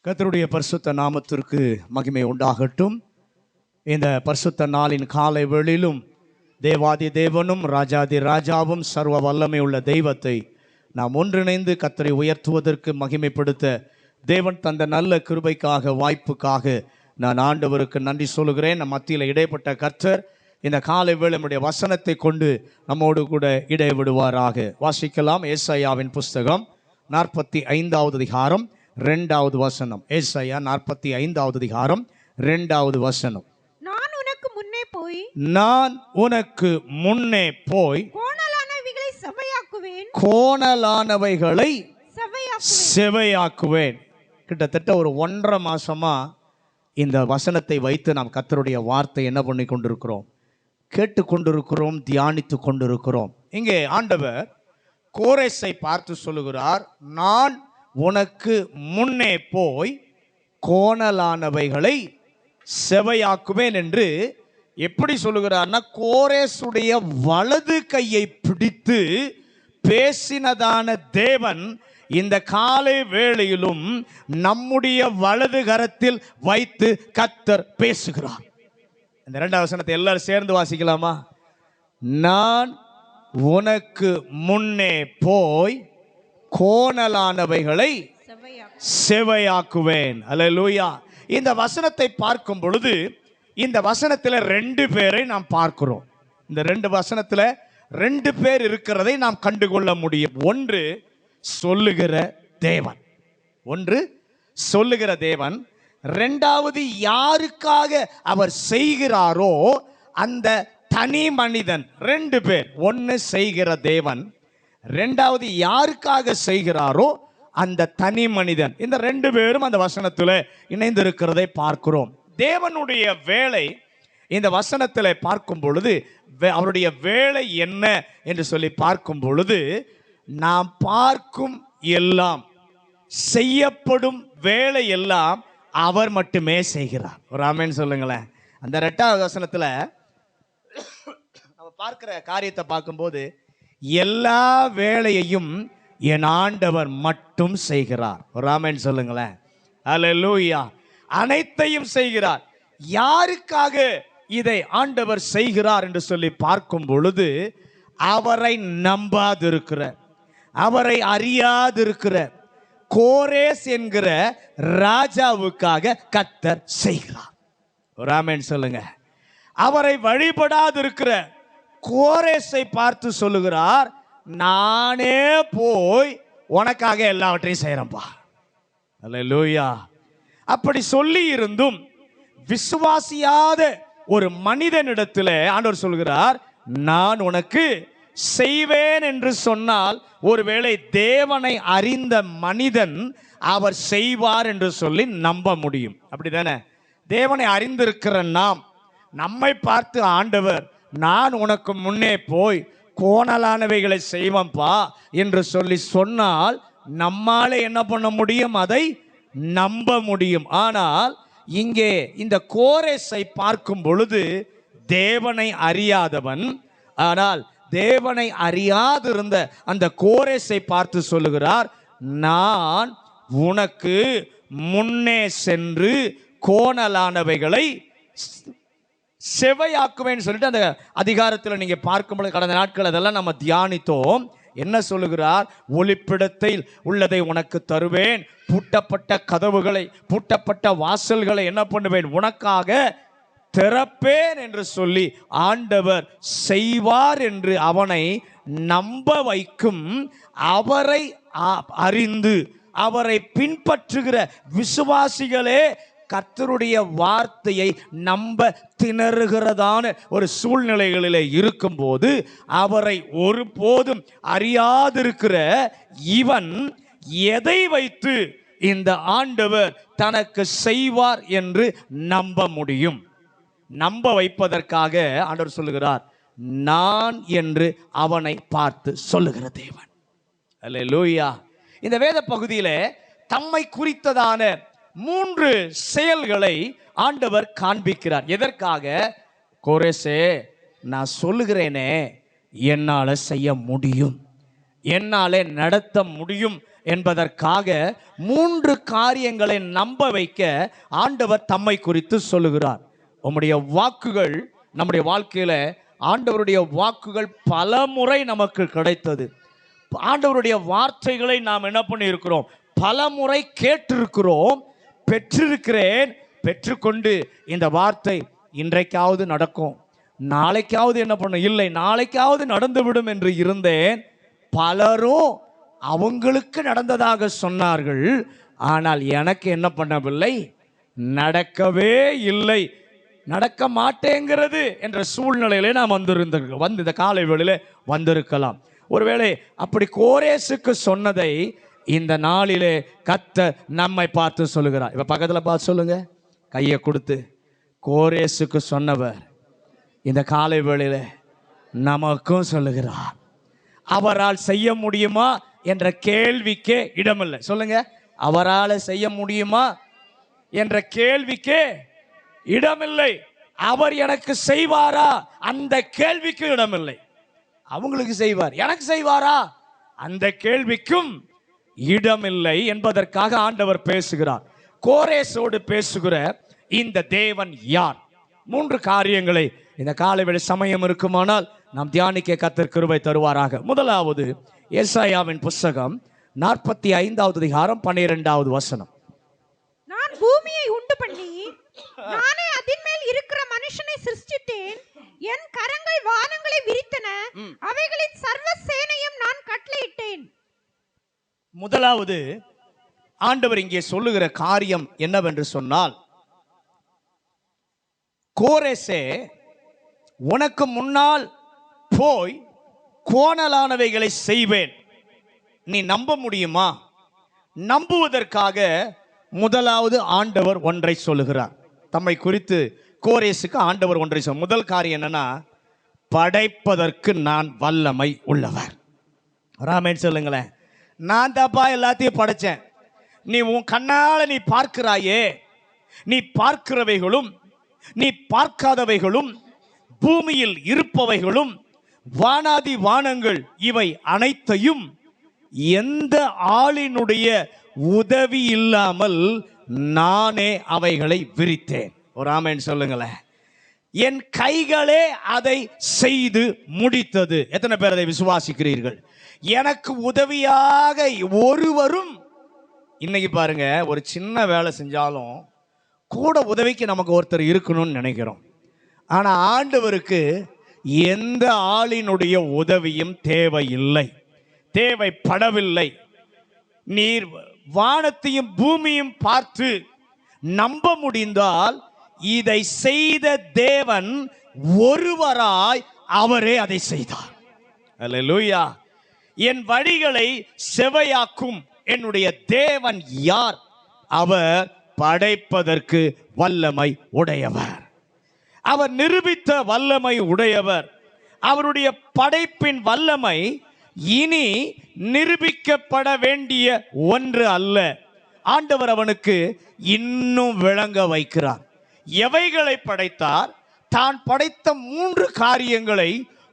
கர்த்தருடைய பரிசுத்த நாமத்திற்கு மகிமை உண்டாகட்டும். இந்த பரிசுத்த நாளின் காலை வேளையிலும் தேவாதி தேவனும் ராஜாதி ராஜாவும் சர்வ வல்லமை உள்ள தெய்வத்தை நாம் ஒன்றிணைந்து கர்த்தரை உயர்த்துவதற்கு மகிமைப்படுத்த தேவன் தந்த நல்ல கிருபைக்காக வாய்ப்புக்காக நான் ஆண்டவருக்கு நன்றி சொல்லுகிறேன். நம் மத்தியில் இடைப்பட்ட கர்த்தர் இந்த காலை வேளை நம்முடைய வசனத்தை கொண்டு நம்மோடு கூட இடைவிடுவாராக. வாசிக்கலாம். ஏசாயாவின் புஸ்தகம் 45வது அதிகாரம் 2வது வசனம். ஏசாயா 45வது அதிகாரம் 2வது வசனம். நான் உனக்கு முன்னே போய் கோணலானவைகளை செவையாக்குவேன். கிட்டத்தட்ட ஒரு 1.5 மாசமா இந்த வசனத்தை வைத்து நாம் கர்த்தருடைய வார்த்தை என்ன பண்ணி கொண்டிருக்கிறோம், கேட்டுக்கொண்டிருக்கிறோம், தியானித்து கொண்டிருக்கிறோம். இங்கே ஆண்டவர் கோரேசை பார்த்து சொல்லுகிறார், நான் உனக்கு முன்னே போய் கோணலானவைகளை செவையாக்குவேன் என்று. எப்படி சொல்லுகிறார்னா, கோரேசுடைய வலது கையை பிடித்து பேசினதான தேவன் இந்த காலை வேளையிலும் நம்முடைய வலது கரத்தில் வைத்து கர்த்தர் பேசுகிறார். இந்த 2வது வசனத்தை எல்லாரும் சேர்ந்து வாசிக்கலாமா? நான் உனக்கு முன்னே போய் கோணலானவைகளை செவையாக்குவேன். அல்லேலூயா. இந்த வசனத்தை பார்க்கும் பொழுது இந்த வசனத்தில் 2 பேரை நாம் பார்க்கிறோம். இந்த 2 வசனத்தில் 2 பேர் இருக்கிறதை நாம் கண்டுகொள்ள முடியும். ஒன்று சொல்லுகிற தேவன், 2வது யாருக்காக அவர் செய்கிறாரோ அந்த தனி மனிதன். 2 பேர். ஒன்று செய்கிற தேவன், 2வது யாருக்காக செய்கிறாரோ அந்த தனி மனிதன். இந்த 2 பேரும் அந்த வசனத்தில் இணைந்திருக்கிறதை பார்க்கிறோம். தேவனுடைய வேலை இந்த வசனத்தில் பார்க்கும் பொழுது, அவருடைய வேலை என்ன என்று சொல்லி பார்க்கும் பொழுது, நாம் பார்க்கும் எல்லாம், செய்யப்படும் வேலை எல்லாம் அவர் மட்டுமே செய்கிறார். ஒரு ஆமென் சொல்லுங்களேன். அந்த 2வது வசனத்தில் நம்ம பார்க்கிற காரியத்தை பார்க்கும்போது, எல்லா வேலையையும் என் ஆண்டவர் மட்டும் செய்கிறார். ஒரு ஆமென் சொல்லுங்களேன். அல்லேலூயா. அனைத்தையும் செய்கிறார். யாருக்காக இதை ஆண்டவர் செய்கிறார் என்று சொல்லி பார்க்கும் பொழுது, அவரை நம்பாதிருக்கிற, அவரை அறியாதிருக்கிற கோரேஸ் என்கிற ராஜாவுக்காக கர்த்தர் செய்கிறார். ஒரு ஆமென் சொல்லுங்க. அவரை வழிபடாதிருக்கிற கோரேசை பார்த்து சொல்லுகிறார், நானே போய் உனக்காக எல்லாவற்றையும் செய்யறேன்பா. அல்லேலூயா. அப்படி சொல்லி இருந்தும் விசுவாசியாத ஒரு மனிதனிடத்தில் ஆண்டவர் சொல்கிறார், நான் உனக்கு செய்வேன் என்று சொன்னால், ஒருவேளை தேவனை அறிந்த மனிதன் அவர் செய்வார் என்று சொல்லி நம்ப முடியும். அப்படிதானே? தேவனை அறிந்திருக்கிற நாம், நம்மை பார்த்து ஆண்டவர் நான் உனக்கு முன்னே போய் கோணலானவைகளை செய்வன்பா என்று சொல்லி சொன்னால் நம்மாலே என்ன பண்ண முடியும்? அதை நம்ப முடியும். ஆனால் இங்கே இந்த கோரேசை பார்க்கும் பொழுது, தேவனை அறியாதவன், ஆனால் தேவனை அறியாதிருந்த அந்த கோரேசை பார்த்து சொல்லுகிறார், நான் உனக்கு முன்னே சென்று கோணலானவைகளை செவையாக்குவேன்னு சொல்லிட்டு அந்த அதிகாரத்தில் நீங்க பார்க்கும்போது, கடந்த நாட்கள் அதெல்லாம் நம்ம தியானித்தோம். என்ன சொல்லுகிறார்? ஒளிப்பிடத்தில் உள்ளதை உனக்கு தருவேன், பூட்டப்பட்ட கதவுகளை, பூட்டப்பட்ட வாசல்களை என்ன பண்ணுவேன்? உனக்காக திறப்பேன் என்று சொல்லி ஆண்டவர் செய்வார் என்று அவனை நம்ப வைக்கும். அவரை அறிந்து அவரை பின்பற்றுகிற விசுவாசிகளே கர்த்தருடைய வார்த்தையை நம்ப திணறுகிறதான ஒரு சூழ்நிலைகளில் இருக்கும்போது, அவரை ஒருபோதும் அறியாதிருக்கிற இவன் எதை வைத்து இந்த ஆண்டவர் தனக்கு செய்வார் என்று நம்ப முடியும்? நம்ப வைப்பதற்காக ஆண்டவர் சொல்லுகிறார், நான் என்று அவனை பார்த்து சொல்லுகிற தேவன். அல்லேலூயா. இந்த வேத பகுதியில் தம்மை குறித்ததான 3 செயல்களை ஆண்டவர் காண்பிக்கிறார். எதற்காக? கோரேசே, நான் சொல்லுகிறேனே, என்னால் செய்ய முடியும், என்னாலே நடத்த முடியும் என்பதற்காக 3 காரியங்களை நம்ப வைக்க ஆண்டவர் தம்மை குறித்து சொல்லுகிறார். உம்முடைய வாக்குகள், நம்முடைய வாழ்க்கையில ஆண்டவருடைய வாக்குகள் பல முறை நமக்கு கிடைத்தது. ஆண்டவருடைய வார்த்தைகளை நாம் என்ன பண்ணியிருக்கிறோம்? பல முறை கேட்டிருக்கிறோம், பெற்றிருக்கிறேன். பெற்றுக்கொண்டு இந்த வார்த்தை இன்றைக்காவது நடக்கும், நாளைக்காவது என்ன பண்ண, இல்லை நாளைக்காவது நடந்துவிடும் என்று இருந்தேன். பலரும் அவங்களுக்கு நடந்ததாக சொன்னார்கள், ஆனால் எனக்கு என்ன பண்ணவில்லை, நடக்கவே இல்லை, நடக்க மாட்டேங்கிறது என்ற சூழ்நிலையிலே நாம் வந்து இந்த காலை வேளையிலே வந்திருக்கலாம். ஒருவேளை அப்படி கோரேசுக்கு சொன்னதை இந்த நாளிலே கர்த்தர் நம்மை பார்த்து சொல்லுகிறார். இப்ப பக்கத்துல பார்த்து சொல்லுங்க, கையை கொடுத்து, கோரேசுக்கு சொன்னவர் இந்த காலை வேளையில நமக்கும் சொல்லுகிறார். அவரால் செய்ய முடியுமா என்ற கேள்விக்கே இடமில்லை. சொல்லுங்க, அவரால் செய்ய முடியுமா என்ற கேள்விக்கே இடமில்லை. அவர் எனக்கு செய்வாரா அந்த கேள்விக்கு இடமில்லை. அவங்களுக்கு செய்வார், எனக்கு செய்வாரா அந்த கேள்விக்கும் இடமில்லை என்பதற்காக ஆண்டவர் பேசுகிறார். கோரேசோடு பேசுகிற இந்த தேவன் யார்? 3 காரியங்களை இந்த காலைவேளை சமயம் இருக்குமானால் நாம் தியானிக்க கர்த்தர் கிருபை தருவாராக. முதலாவது, ஏசாயாவின் புத்தகம் 45வது அதிகாரம் 12வது வசனம். நான் பூமியை உண்டு பண்ணி நானே அதின் மேல் இருக்கிற மனுஷனை சிருஷ்டித்தேன். என் கரங்கள் வானங்களை விரித்தன, அவைகளின் சர்வ சேனையும் நான் கட்டளையிட்டேன். முதலாவது ஆண்டவர் இங்கே சொல்லுகிற காரியம் என்னவென்று சொன்னால், கோரேசே, உனக்கு முன்னால் போய் கோணலானவைகளை செய்வேன். நீ நம்ப முடியுமா? நம்புவதற்காக முதலாவது ஆண்டவர் ஒன்றை சொல்லுகிறார். தம்மை குறித்து கோரேசுக்கு ஆண்டவர் ஒன்றை முதல் காரியம் என்னன்னா, படைப்பதற்கு நான் வல்லமை உள்ளவர். ராமேன் சொல்லுங்களேன், நான் தப்பா எல்லாத்தையும் படைச்சேன். நீ உன் கண்ணால நீ பார்க்கிறாயே, நீ பார்க்கிறவைகளும் நீ பார்க்காதவைகளும் பூமியில் இருப்பவைகளும் வானாதி வானங்கள் இவை அனைத்தையும் எந்த ஆளினுடைய உதவி இல்லாமல் நானே அவைகளை விரித்தேன். ஒரு ஆமென் சொல்லுங்களேன். என் கைகளே அதை செய்து முடித்தது. எத்தனை பேர் அதை விசுவாசிக்கிறீர்கள்? எனக்கு உதவியாக ஒருவரும், இன்னைக்கு பாருங்க, ஒரு சின்ன வேலை செஞ்சாலும் கூட உதவிக்கு நமக்கு ஒருத்தர் இருக்கணும்னு நினைக்கிறோம். ஆனா ஆண்டவருக்கு எந்த ஆளினுடைய உதவியும் தேவையில்லை, தேவைப்படவில்லை. நீர் வானத்தையும் பூமியும் பார்த்து நம்ப முடிந்தால் இதை செய்த தேவன் ஒருவராய் அவரே அதை செய்தார். அல்லேலூயா. என் வழிகளை செவையாக்கும் என்னுடைய தேவன் யார்? அவர் படைப்பதற்கு வல்லமை உடையவர். அவர் நிரூபித்த வல்லமை உடையவர். அவருடைய படைப்பின் வல்லமை இனி நிரூபிக்கப்பட வேண்டிய ஒன்று அல்ல. ஆண்டவர் அவனுக்கு இன்னும் விளங்க வைக்கிறார். எவைகளை படைத்தார்? தான் படைத்த 3 காரியங்களை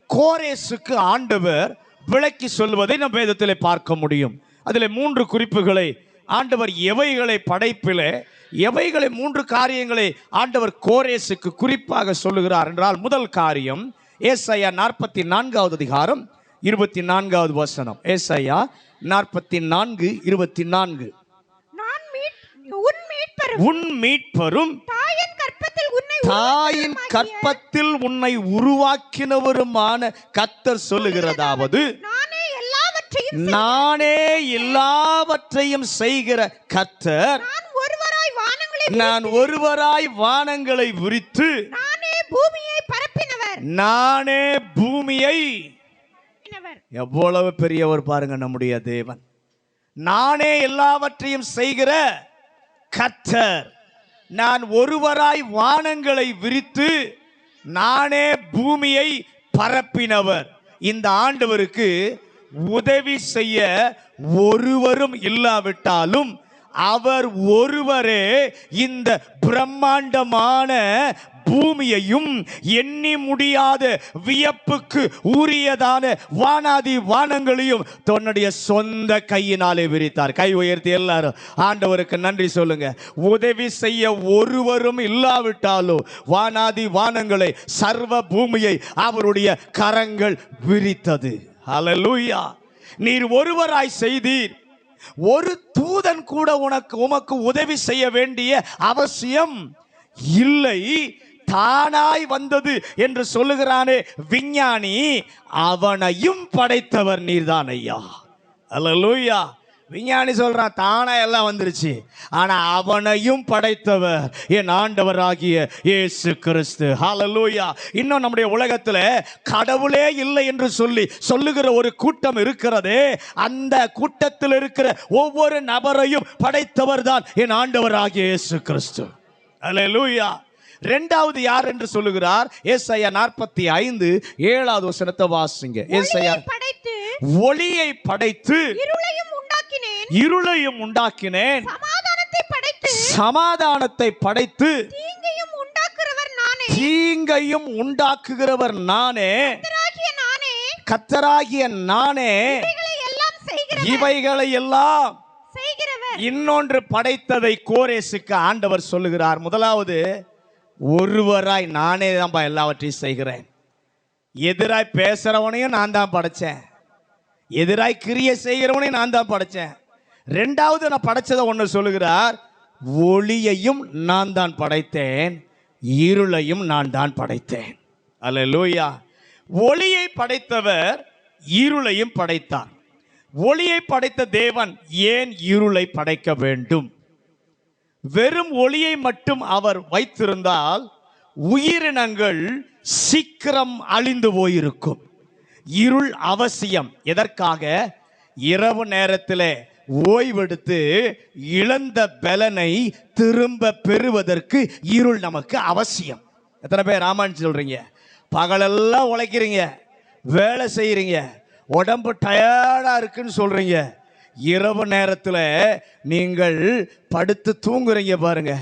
கோரேசுக்கு ஆண்டவர் விளக்கி சொல்வதை நம் வேதத்திலே பார்க்க முடியும். அதில் 3 குறிப்புகளை ஆண்டவர் எவைகளை படைப்பிலே, எவைகளை 3 காரியங்களை ஆண்டவர் கோரேசுக்கு குறிப்பாக சொல்லுகிறார் என்றால், முதல் காரியம் ஏசாயா 44வது அதிகாரம் 24வது வசனம். ஏசாயா 44:24. உன் மீட்பரும் தாயின் கற்பத்தில் உன்னை உருவாக்கினவருமான கர்த்தர் சொல்லுகிறதாவது, நானே எல்லாவற்றையும் செய்கிற கர்த்தர், நான் ஒருவராய் வானங்களை விரித்து நானே பூமியை. எவ்வளவு பெரியவர் பாருங்க நம்முடைய தேவன். நானே எல்லாவற்றையும் செய்கிற கர்த்தர், நான் ஒருவராய் வானங்களை விரித்து நானே பூமியை பரப்பினவர். இந்த ஆண்டவருக்கு உதவி செய்ய ஒருவரும் இல்லாவிட்டாலும் அவர் ஒருவரே இந்த பிரம்மாண்டமான பூமியையும் எண்ணி முடியாத வியப்புக்கு உரியதான வானாதி வானங்களையும் தன்னுடைய சொந்த கையினாலே விரித்தார். கை உயர்த்தி எல்லாரும் ஆண்டவருக்கு நன்றி சொல்லுங்க. உதவி செய்ய ஒருவரும் இல்லாவிட்டாலும் வானாதி வானங்களை, சர்வ பூமியை அவருடைய கரங்கள் விரித்தது. ஹல்லேலூயா. நீர் ஒருவராய் செய்தீர். ஒரு தூதன் கூட உமக்கு உதவி செய்ய வேண்டிய அவசியம் இல்லை. தானாய் வந்தது என்று சொல்லுகிறானே விஞ்ஞானி, அவனையும் படைத்தவர் நீர்தான் ஐயா. அல்லேலூயா. விஞ்ஞானி சொல்றான் தானா எல்லாம் வந்துருச்சு, ஆனா அவனையும் படைத்தவர் என் ஆண்டவராகிய இயேசு கிறிஸ்து. ஹல்லேலூயா. இன்னும் நம்முடைய உலகத்துல கடவுளே இல்லை என்று சொல்லுகிற ஒரு கூட்டம் இருக்கிறதே, அந்த கூட்டத்தில் இருக்கிற ஒவ்வொரு நபரையும் படைத்தவர் தான் என் ஆண்டவராகிய இயேசு கிறிஸ்து. ஹல்லேலூயா. இரண்டாவது யார் என்று சொல்லுகிறார்? ஏசாயா 45:7 வசனத்தை வாசிங்க. ஏசாயா, ஒளியை படைத்து இருளையும் உண்டாக்கினேன், சமாதானத்தை படைத்து தீங்கையும் உண்டாக்குகிறவர் நானே, கர்த்தராகிய நானே இவைகளை எல்லாம். இன்னொன்று படைத்ததை கோரேசுக்கு ஆண்டவர் சொல்லுகிறார். முதலாவது, ஒருவராய் நானே தான் எல்லாவற்றையும் செய்கிறேன். எதிராய் பேசுறவனையும் நான் தான் படைச்சேன், எதிராய் கிரியை செய்கிறவனையும் நான் தான் படைச்சேன். ரெண்டாவது நான் படைச்சதை ஒன்று சொல்லுகிறார், ஒளியையும் நான் தான் படைத்தேன், இருளையும் நான் தான் படைத்தேன். அல்லேலூயா. ஒளியை படைத்தவர் இருளையும் படைத்தார். ஒளியை படைத்த தேவன் ஏன் இருளை படைக்க வேண்டும்? வெறும் ஒளியை மட்டும் அவர் வைத்திருந்தால் உயிரினங்கள் சீக்கிரம் அழிந்து போயிருக்கும். இருள் அவசியம். எதற்காக? இரவு நேரத்தில் ஓய்வெடுத்து இழந்த பலனை திரும்ப பெறுவதற்கு இருள் நமக்கு அவசியம். எத்தனை பேர் ஆமான்னு சொல்றீங்க? பகலெல்லாம் உழைக்கிறீங்க, வேலை செய்யறீங்க, உடம்பு டயர்டா இருக்குன்னு சொல்றீங்க. இரவு நேரத்தில் நீங்கள் படுத்து தூங்குறீங்க பாருங்க,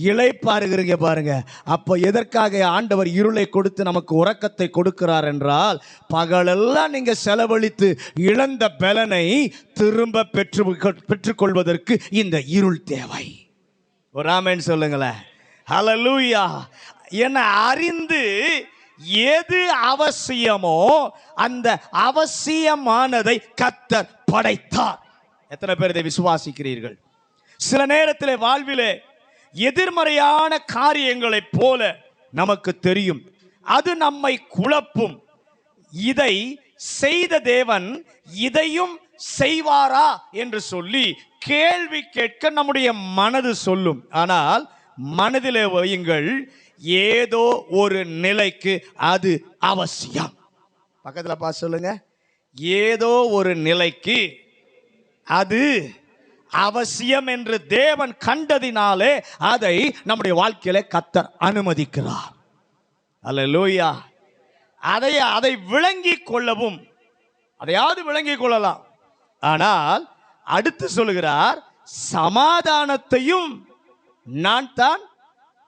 இளைப்பாறுகிறீங்க பாருங்க. அப்போ எதற்காக ஆண்டவர் இருளை கொடுத்து நமக்கு உறக்கத்தை கொடுக்கிறார் என்றால், பகலெல்லாம் நீங்க செலவழித்து இழந்த பலனை திரும்ப பெற்றுக்கொள்வதற்கு இந்த இருள் தேவை. ஒரு ஆமென் சொல்லுங்களேன். ஹல்லேலூயா. என அறிந்து எது அவசியமோ அந்த அவசியமானதை கர்த்தர் படைத்தார். எத்தனை பேர் இதை விசுவாசிக்கிறீர்கள்? சில நேரத்தில் வாழ்விலே எதிர்மறையான காரியங்களைப் போல நமக்கு தெரியும், அது நம்மை குழப்பும். இதை செய்த தேவன் இதையும் செய்வாரா என்று சொல்லி கேள்வி கேட்க நம்முடைய மனது சொல்லும். ஆனால் மனதிலே வையுங்கள், ஏதோ ஒரு நிலைக்கு அது அவசியம். பக்கத்தில் பார்த்து சொல்லுங்க, ஏதோ ஒரு நிலைக்கு அது அவசியம் என்று தேவன் கண்டதினாலே அதை நம்முடைய வாழ்க்கையில கர்த்தர் அனுமதிக்கிறார். அல்லேலூயா. அதை விளங்கிக் கொள்ளவும், அதையாவது விளங்கிக் கொள்ளலாம். ஆனால் அடுத்து சொல்லுகிறார், சமாதானத்தையும் நான் தான்.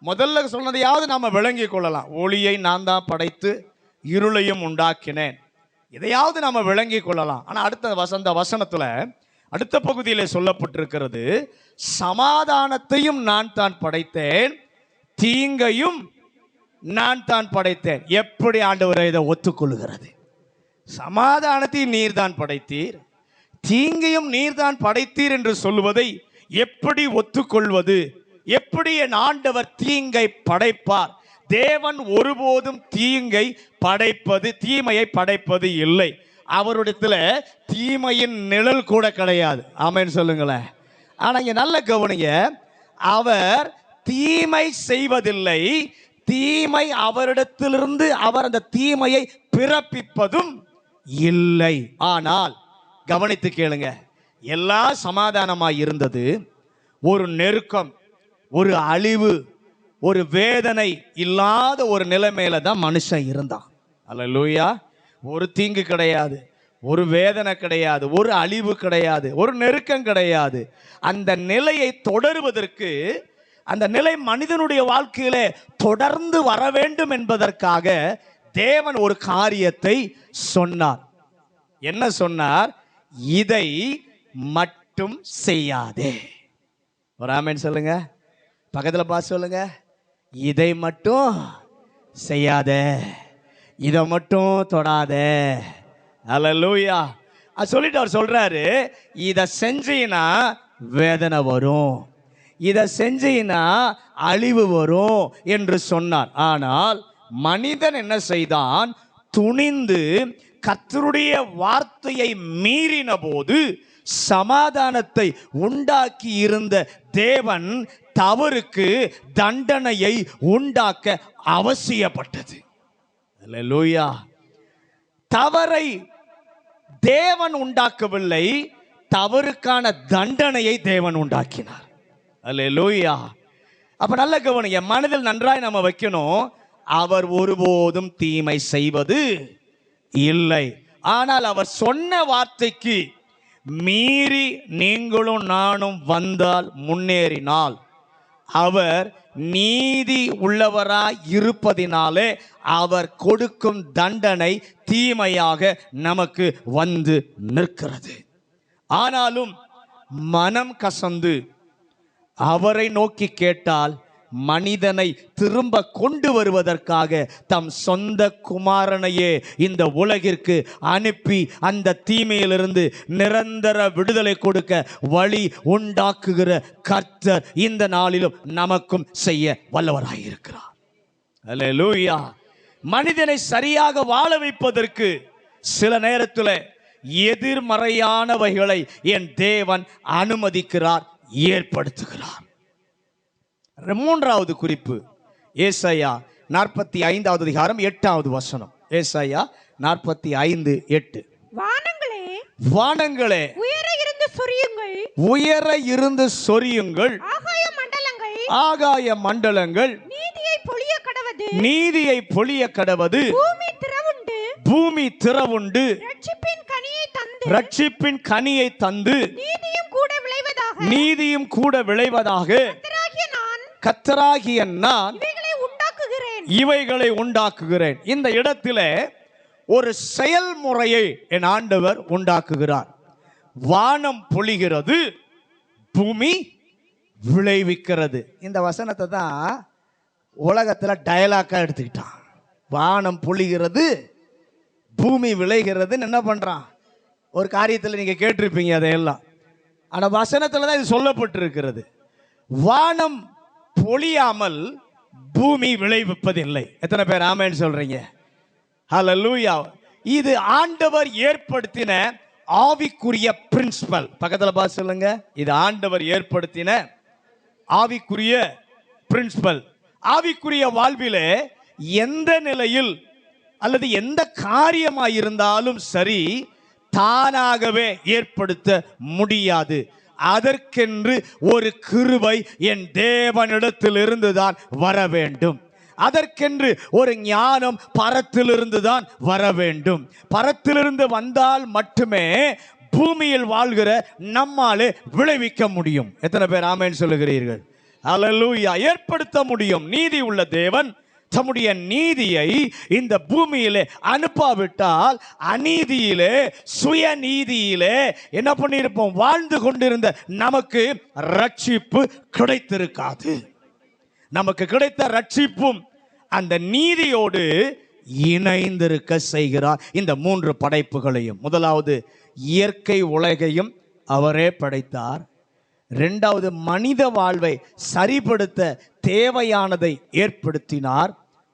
முதல்ல சொன்னதையாவது நாம விளங்கிக் கொள்ளலாம். ஒளியை நான் தான் படைத்து இருளையும் உண்டாக்கினேன், இதையாவது நாம விளங்கிக் கொள்ளலாம். ஆனால் அடுத்த வசனத்துல அடுத்த பகுதியில் சொல்லப்பட்டிருக்கிறது, சமாதானத்தையும் நான் தான் படைத்தேன், தீங்கையும் நான் தான் படைத்தேன். எப்படி ஆண்டவரை இதை ஒத்துக்கொள்கிறது? சமாதானத்தையும் நீர்தான் படைத்தீர், தீங்கையும் நீர்தான் படைத்தீர் என்று சொல்லுவதை எப்படி ஒத்துக்கொள்வது? எப்படி என் ஆண்டவர் தீங்கை படைப்பார்? தேவன் ஒருபோதும் தீமையை படைப்பது இல்லை. அவருடைய தீமையின் நிழல் கூட கிடையாது. ஆமென் சொல்லுங்களேன். ஆனா இங்க நல்ல கவனிங்க, அவர் தீமை செய்வதில்லை, தீமை அவரிடத்திலிருந்து அவர் அந்த தீமையை பிறப்பிப்பதும் இல்லை. ஆனால் கவனித்து கேளுங்க, எல்லாம் சமாதானமாய் இருந்தது. ஒரு நெருக்கம், ஒரு அழிவு, ஒரு வேதனை இல்லாத ஒரு நிலைமையில தான் மனுஷன் இருந்தான். அல்லேலூயா. ஒரு தீங்கு கிடையாது, ஒரு வேதனை கிடையாது, ஒரு அழிவு கிடையாது, ஒரு நெருக்கம் கிடையாது. அந்த நிலையை தொடருவதற்கு, அந்த நிலை மனிதனுடைய வாழ்க்கையிலே தொடர்ந்து வர வேண்டும் என்பதற்காக தேவன் ஒரு காரியத்தை சொன்னார். என்ன சொன்னார்? இதை மட்டும் செய்யாதே. ஒரு ஆமென் சொல்லுங்க. பக்கத்துல பார்த்து சொல்லுங்க, இதை மட்டும் செய்யாத, இதை மட்டும் தொடாத. அல்லேலூயா. அது சொல்லிட்டு அவர் சொல்றாரு, இதை செஞ்சீனா வேதனை வரும், இதை செஞ்சீனா அழிவு வரும் என்று சொன்னார். ஆனால் மனிதன் என்ன செய்தான்? துணிந்து கர்த்தருடைய வார்த்தையை மீறின போது சமாதானத்தை உண்டாக்கி இருந்த தேவன் தவறுக்கு தண்டனையை உண்டாக்க அவசியப்பட்டது. அல்லேலூயா. தவறை தேவன் உண்டாக்கவில்லை, தவறுக்கான தண்டனையை தேவன் உண்டாக்கினார். அல்லேலூயா. அப்ப நல்ல கவனிங்க, மனதில் நன்றாய் நம்ம வைக்கணும், அவர் ஒருபோதும் தீமை செய்வது இல்லை. ஆனால் அவர் சொன்ன வார்த்தைக்கு மீறி நீங்களும் நானும் வந்தால், முன்னேறினால், அவர் நீதி உள்ளவராய் இருப்பதினாலே அவர் கொடுக்கும் தண்டனை தீமையாக நமக்கு வந்து நிற்கிறது. ஆனாலும் மனம் கசந்து அவரை நோக்கி கேட்டால் மனிதனை திரும்ப கொண்டு வருவதற்காக தம் சொந்த குமாரனையே இந்த உலகிற்கு அனுப்பி அந்த தீமையிலிருந்து நிரந்தர விடுதலை கொடுக்க வழி உண்டாக்குகிற கர்த்தர் இந்த நாளிலும் நமக்கும் செய்ய வல்லவராயிருக்கிறார். அல்லேலூயா. மனிதனை சரியாக வாழ வைப்பதற்கு சில நேரத்தில் எதிர்மறையானவைகளை என் தேவன் அனுமதிக்கிறார், ஏற்படுத்துகிறார். மூன்றாவது குறிப்பு ஏசாயா 45வது அதிகாரம் 8வது வசனம். ஏசாயா 45:8. வானங்களே, வானங்களே, உயர இருந்து சொரியுங்கள், உயர இருந்து சொரியுங்கள், ஆகாய மண்டலங்கள், ஆகாய மண்டலங்கள் நீதியை பொழிய கடவது, நீதியை பொழிய கடவது, பூமி திறவுண்டு, பூமி திறவுண்டு, ரட்சிப்பின் கனியை தந்து, ரட்சிப்பின் கனியை தந்து, நீதியும் கூட விளைவதாக, நீதியும் கூட விளைவதாக, கர்த்தராகிய நான் இவைகளை உண்டாக்குகிறேன். இந்த இடத்திலே ஒரு செயல்முறையை என் ஆண்டவர் உண்டாக்குகிறார். வானம் பொழிகிறது, பூமி விளைவிக்கிறது. இந்த வசனத்தை தான் உலகத்துல டயலாக்கா எடுத்துக்கிட்டான். வானம் பொழிகிறது, பூமி விளைகிறது. என்ன பண்றான்? ஒரு காரியத்தில் நீங்க கேட்டிருப்பீங்க அதையெல்லாம். ஆனா வசனத்துல தான் இது சொல்லப்பட்டிருக்கிறது. வானம் பொழியாமல் பூமி விளைவிப்பதில்லை. எத்தனை பேர் ஆமென் சொல்றீங்க? ஹல்லேலூயா. இது ஆண்டவர் ஏற்படுத்தின ஆவிக்குரிய பிரின்சிபல். பக்கத்துல பார்த்து சொல்லுங்க, இது ஆண்டவர் ஏற்படுத்தின ஆவிக்குரிய பிரின்சிபல். ஆவிக்குரிய வாழ்விலே எந்த நிலையில் அல்லது எந்த காரியமாய் இருந்தாலும் சரி, தானாகவே ஏற்படுத்த முடியாது. அதற்கென்று ஒரு கிருபை என் தேவனிடத்திலிருந்து தான் வர வேண்டும். அதற்கென்று ஒரு ஞானம் பரத்திலிருந்து தான் வர வேண்டும். பரத்திலிருந்து வந்தால் மட்டுமே பூமியில் வாழ்கிற நம்மாலே விளைவிக்க முடியும். எத்தனை பேர் ஆமென் சொல்லுகிறீர்கள்? அல்லேலூயா. ஏற்படுத்த முடியும். நீதி உள்ள தேவன் தம்முடைய நீதியை இந்த பூமியிலே அனுப்பாவிட்டால் அநீதியிலே, சுயநீதியிலே என்ன பண்ணியிருப்போம்? வாழ்ந்து கொண்டிருந்த நமக்கு ரட்சிப்பு கிடைத்திருக்காது. நமக்கு கிடைத்த ரட்சிப்பும் அந்த நீதியோடு இணைந்திருக்க செய்கிறார் இந்த மூன்று படைப்புகளையும். முதலாவது இயற்கை உலகையும் அவரே படைத்தார். இரண்டாவது மனித வாழ்வை சரிப்படுத்த தேவையானதை ஏற்படுத்தினார்.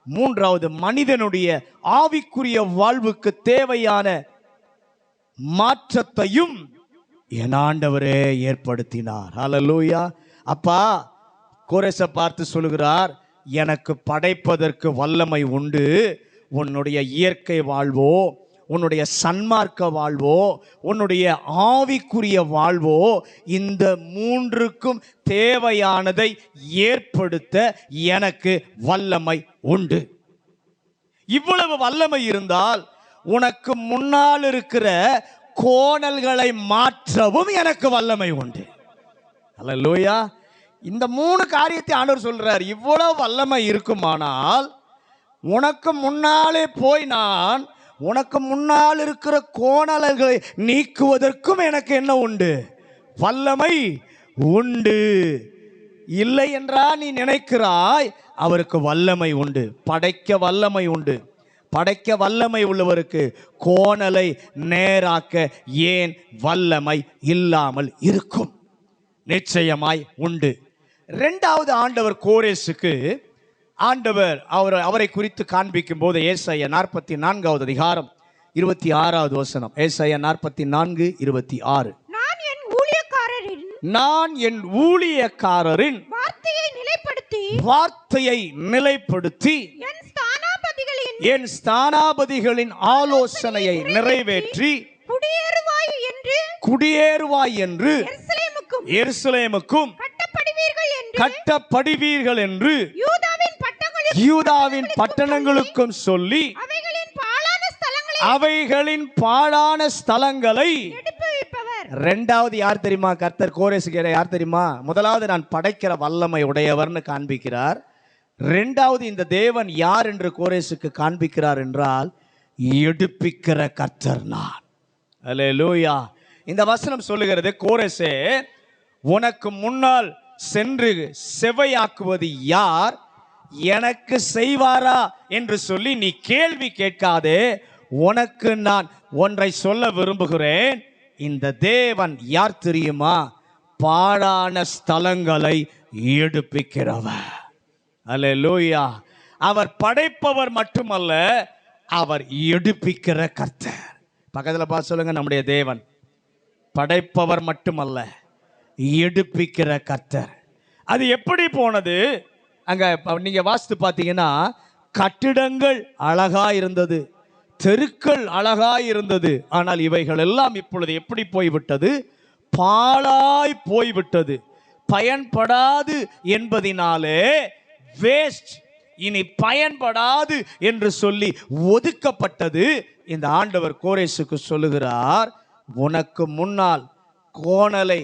மூன்றாவது மனிதனுடைய ஆவிக்குரிய வாழ்வுக்கு தேவையான மாற்றத்தையும் என் ஆண்டவரே ஏற்படுத்தினார். ஹல்லேலூயா. அப்பா கோரேசை பார்த்து சொல்கிறார், எனக்கு படைப்பதற்கு வல்லமை உண்டு. உன்னுடைய இயற்கை வாழ்வோ, உன்னுடைய சன்மார்க்க வாழ்வோ, உன்னுடைய ஆவிக்குரிய வாழ்வோ, இந்த மூன்றுக்கும் தேவையானதை ஏற்படுத்த எனக்கு வல்லமை உண்டு. இவ்வளவு வல்லமை இருந்தால் உனக்கு முன்னால் இருக்கிற கோணல்களை மாற்றவும் எனக்கு வல்லமை உண்டு. அல்லேலூயா. இந்த 3 காரியத்தை ஆண்டவர் சொல்றார். இவ்வளவு வல்லமை இருக்குமானால் உனக்கு முன்னாலே போய் நான் உனக்கு முன்னால் இருக்கிற கோணல்களை நீக்குவதற்கும் எனக்கு என்ன உண்டு? வல்லமை உண்டு. இல்லை என்றால் நீ நினைக்கிறாய், அவருக்கு வல்லமை உண்டு. படைக்க வல்லமை உண்டு. படைக்க வல்லமை உள்ளவருக்கு கோணலை நேராக்க ஏன் வல்லமை இல்லாமல் இருக்கும்? நிச்சயமாய் உண்டு. 2வது ஆண்டவர் கோரேசுக்கு ஆண்டவர் அவரை குறித்து காண்பிக்கும் போது ஏசாயா 44வது அதிகாரம் 26வது வசனம். ஏசாயா 44:26. நான் என் ஊழியக்காரரின் வார்த்தையை நிலைப்படுத்தி என் ஸ்தானாபதிகளின் ஆலோசனையை நிறைவேற்றி குடியேறுவாய் என்று எருசலேமுக்கும் கட்டப்படுவீர்கள் என்று யூதாவின் பட்டணங்களுக்கும் சொல்லி அவைகளின் பாழான ஸ்தலங்களை. 2வது யார் தெரியுமா? கர்த்தர் கோரேசுக்கு யார் தெரியுமா? முதலாவது நான் படைக்கிற வல்லமை உடையவர்னு காண்பிக்கிறார். 2வது இந்த தேவன் யார் என்று கோரேசுக்கு காண்பிக்கிறார் என்றால் எடுப்பிக்கிற கர்த்தர் நான். அல்லேலூயா. இந்த வசனம் சொல்லுகிறது, கோரேசே, உனக்கு முன்னால் சென்று செவையாக்குவது யார்? எனக்கு செய்வாரா என்று சொல்லி நீ கேள்வி கேட்காதே. உனக்கு நான் ஒன்றை சொல்ல விரும்புகிறேன். இந்த தேவன் யார் தெரியுமா? பாழான ஸ்தலங்களை எடுப்பிக்கிறவர். அல்லேலூயா. அவர் படைப்பவர் மட்டுமல்ல, அவர் எடுப்பிக்கிற கர்த்தர். பக்கத்தில் பார்த்து சொல்லுங்க, நம்முடைய தேவன் படைப்பவர் மட்டுமல்ல, எடுப்பிக்கிற கர்த்தர். அது எப்படி போனது? அங்க நீங்க வாசித்து பார்த்தீங்கன்னா, கட்டிடங்கள் அழகா இருந்தது, தெருக்கள் அழகா இருந்தது. ஆனால் இவைகள் எல்லாம் இப்பொழுது எப்படி போய்விட்டது? பாழாய் போய்விட்டது. பயன்படாது என்பதினாலே வேஸ்ட், இனி பயன்படாது என்று சொல்லி ஒதுக்கப்பட்டது. இந்த ஆண்டவர் கோரேசுக்கு சொல்லுகிறார், உனக்கு முன்னால் கோணலை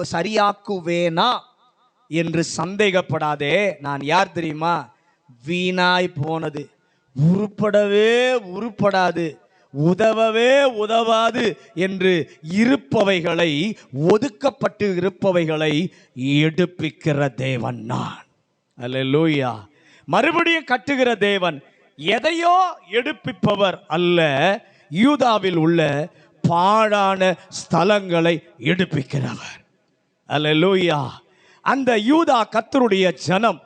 சரியாக்குவேனா என்று சந்தேகப்படாதே. நான் யார் தெரியுமா? வீணாய் போனது, உருப்படவே உருப்படாது, உதவவே உதவாது என்று இருப்பவைகளை, ஒதுக்கப்பட்டு இருப்பவைகளை எடுப்பிக்கிற தேவன் நான். அல்லேலூயா. மறுபடியும் கட்டுகிற தேவன், எதையோ எடுப்பிப்பவர் அல்ல. யூதாவில் உள்ள பாழான ஸ்தலங்களை எடுப்பிக்கிறவர். அல்லேலூயா. அந்த யூதா கர்த்தருடைய ஜனம்.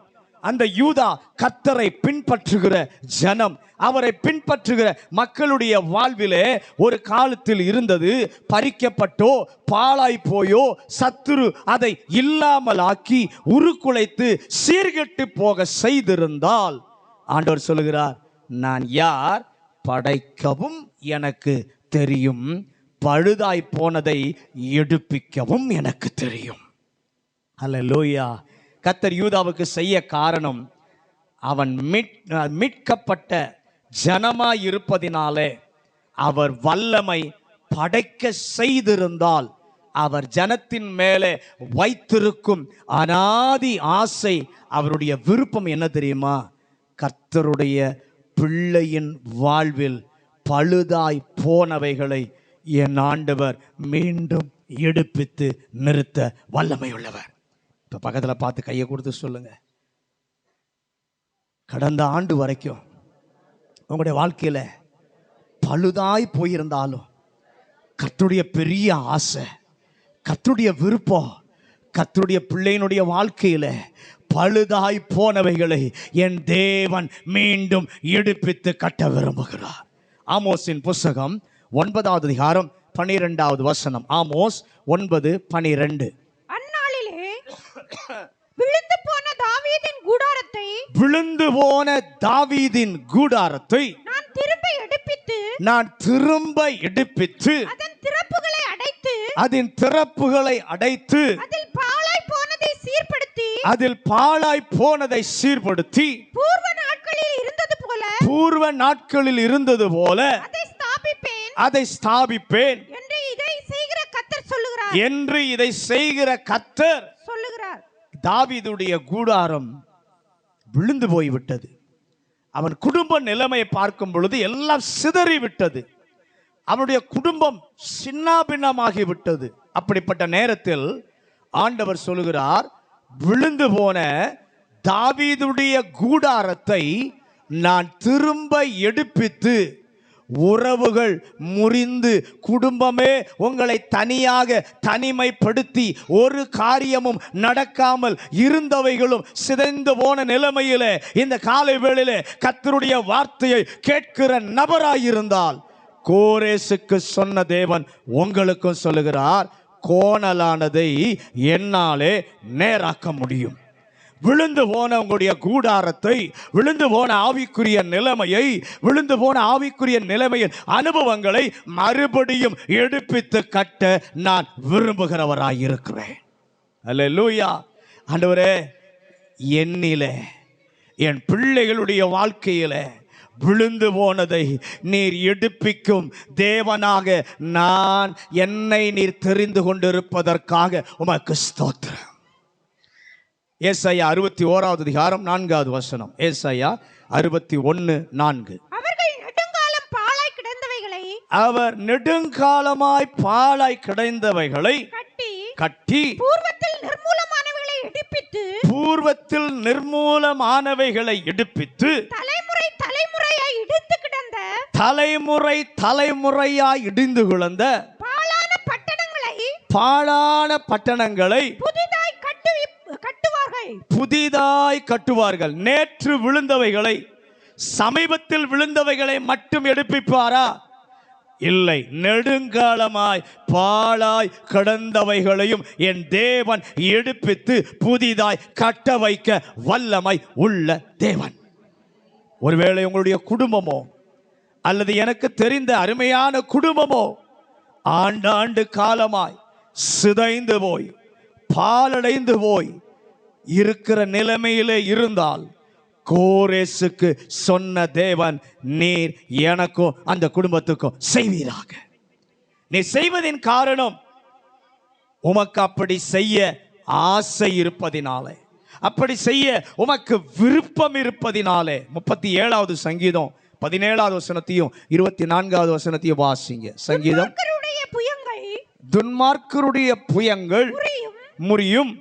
அந்த யூதா கர்த்தரை பின்பற்றுகிற ஜனம். அவரை பின்பற்றுகிற மக்களுடைய வாழ்விலே ஒரு காலத்தில் இருந்தது, பறிக்கப்பட்டோ பாழாய் போயோ சத்துரு அதை இல்லாமல் ஆக்கி உருக்குலைத்து சீர்கெட்டு போக செய்திருந்தால், ஆண்டவர் சொல்லுகிறார், நான் யார்? படைக்கவும் எனக்கு தெரியும், பழுதாய் போனதை எடுப்பிக்கவும் எனக்கு தெரியும். அல்லேலூயா. கர்த்தர் யூதாவுக்கு செய்ய காரணம், அவன் மீட்கப்பட்ட ஜனமாய் இருப்பதினாலே. அவர் வல்லமை படைக்க செய்திருந்தால், அவர் ஜனத்தின் மேலே வைத்திருக்கும் அனாதி ஆசை, அவருடைய விருப்பம் என்ன தெரியுமா? கர்த்தருடைய பிள்ளையின் வாழ்வில் பழுதாய் போனவைகளை என் ஆண்டவர் மீண்டும் எடுப்பித்து நிறுத்த வல்லமை உள்ளவர். இப்ப பக்கத்தில் பார்த்து கையை கொடுத்து சொல்லுங்க, கடந்த ஆண்டு வரைக்கும் உங்களுடைய வாழ்க்கையில பழுதாய் போயிருந்தாலும் கர்த்தருடைய பெரிய ஆசை, கர்த்தருடைய விருப்பம், கர்த்தருடைய பிள்ளையினுடைய வாழ்க்கையில பழுதாய் போனவைகளை என் தேவன் மீண்டும் எடுப்பித்து கட்ட விரும்புகிறார். ஆமோஸின் புஸ்தகம் 9வது அதிகாரம் 12வது வசனம். ஆமோஸ் 9:12. அந்நாளிலே விழுந்து போன தாவீதின் கூடாரத்தை நான் திரும்ப எடுப்பித்து அதன் திறப்புகளை அடைத்து அதில் பாழாய் போனதை சீர்படுத்தி பூர்வ நாட்களில் இருந்தது போல பூர்வ நாட்களில் இருந்தது போல அதை ஸ்தாபிப்பேன் என்று இதை செய்கிற கர்த்தர் சொல்லுகிறார் என்று இதை செய்கிற கர்த்தர் சொல்லுகிறார். தாவீதுடைய கூடாரம் விழுந்து போய்விட்டது. அவன் குடும்ப நிலைமையை பார்க்கும் பொழுது எல்லாம் சிதறிவிட்டது. அவனுடைய குடும்பம் சின்னாபின்னமாகி விட்டது. அப்படிப்பட்ட நேரத்தில் ஆண்டவர் சொல்லுகிறார், விழுந்து போன தாவீதுடைய கூடாரத்தை நான் திரும்ப எடுப்பித்து, உறவுகள் முறிந்து குடும்பமே உங்களை தனியாக தனிமைப்படுத்தி ஒரு காரியமும் நடக்காமல் இருந்தவைகளும் சிதைந்து போன நிலைமையிலே இந்த காலை வேளையிலே கர்த்தருடைய வார்த்தையை கேட்கிற நபராயிருந்தால், கோரேசுக்கு சொன்ன தேவன் உங்களுக்கும் சொல்லுகிறார், கோணலானதை என்னாலே நேராக்க முடியும். விழுந்து போன உங்களுடைய கூடாரத்தை, விழுந்து போன ஆவிக்குரிய நிலைமையை, விழுந்து போன ஆவிக்குரிய நிலைமையின் அனுபவங்களை மறுபடியும் எடுப்பித்து கட்ட நான் விரும்புகிறவராயிருக்கிறேன். அல்லேலூயா. ஆண்டவரே, என்னிலே என் பிள்ளைகளுடைய வாழ்க்கையில விழுந்து போனதை நீர் எடுப்பிக்கும் தேவனாக நான் என்னை நீர் தெரிந்து கொண்டிருப்பதற்காக உமக்கு ஸ்தோத்திரம். ஏசாயா 61வது அதிகாரம் 4வது வசனம். ஏசாயா 61:4. அவர் நெடுங்காலமாய் பாழாய் கிடந்தவைகளை கட்டி பூர்வத்தில் நிர்மூலமானவைகளை எடுப்பித்து தலைமுறை தலைமுறையாய் இடிந்து கிடந்த பாழான பட்டணங்களை புதிதாய் கட்டுவார்கள். நேற்று விழுந்தவைகளை, சமீபத்தில் விழுந்தவைகளை மட்டும் எடுப்பிப்பாரா? இல்லை, நெடுங்காலமாய் பாழாய் கிடந்தவைகளையும் என் தேவன் எடுப்பித்து புதிதாய் கட்ட வைக்க வல்லமை உள்ள தேவன். ஒருவேளை உங்களுடைய குடும்பமோ அல்லது எனக்கு தெரிந்த அருமையான குடும்பமோ ஆண்டாண்டு காலமாய் சிதைந்து போய் பாலடைந்து போய் இருக்கிற நிலைமையிலே இருந்தால், கோரேசுக்கு சொன்ன தேவன், நீர் எனக்கும் அந்த குடும்பத்துக்கும் செய்வீராக. நீ செய்வதின் காரணம் உமக்கு அப்படி செய்ய ஆசை இருப்பதினாலே, அப்படி செய்ய உமக்கு விருப்பம் இருப்பதினாலே. 37வது சங்கீதம் 17வது வசனத்தையும் 24வது வசனத்தையும் வாசிங்க. சங்கீதம், துன்மார்க்கருடைய புயங்கள் முறியும்,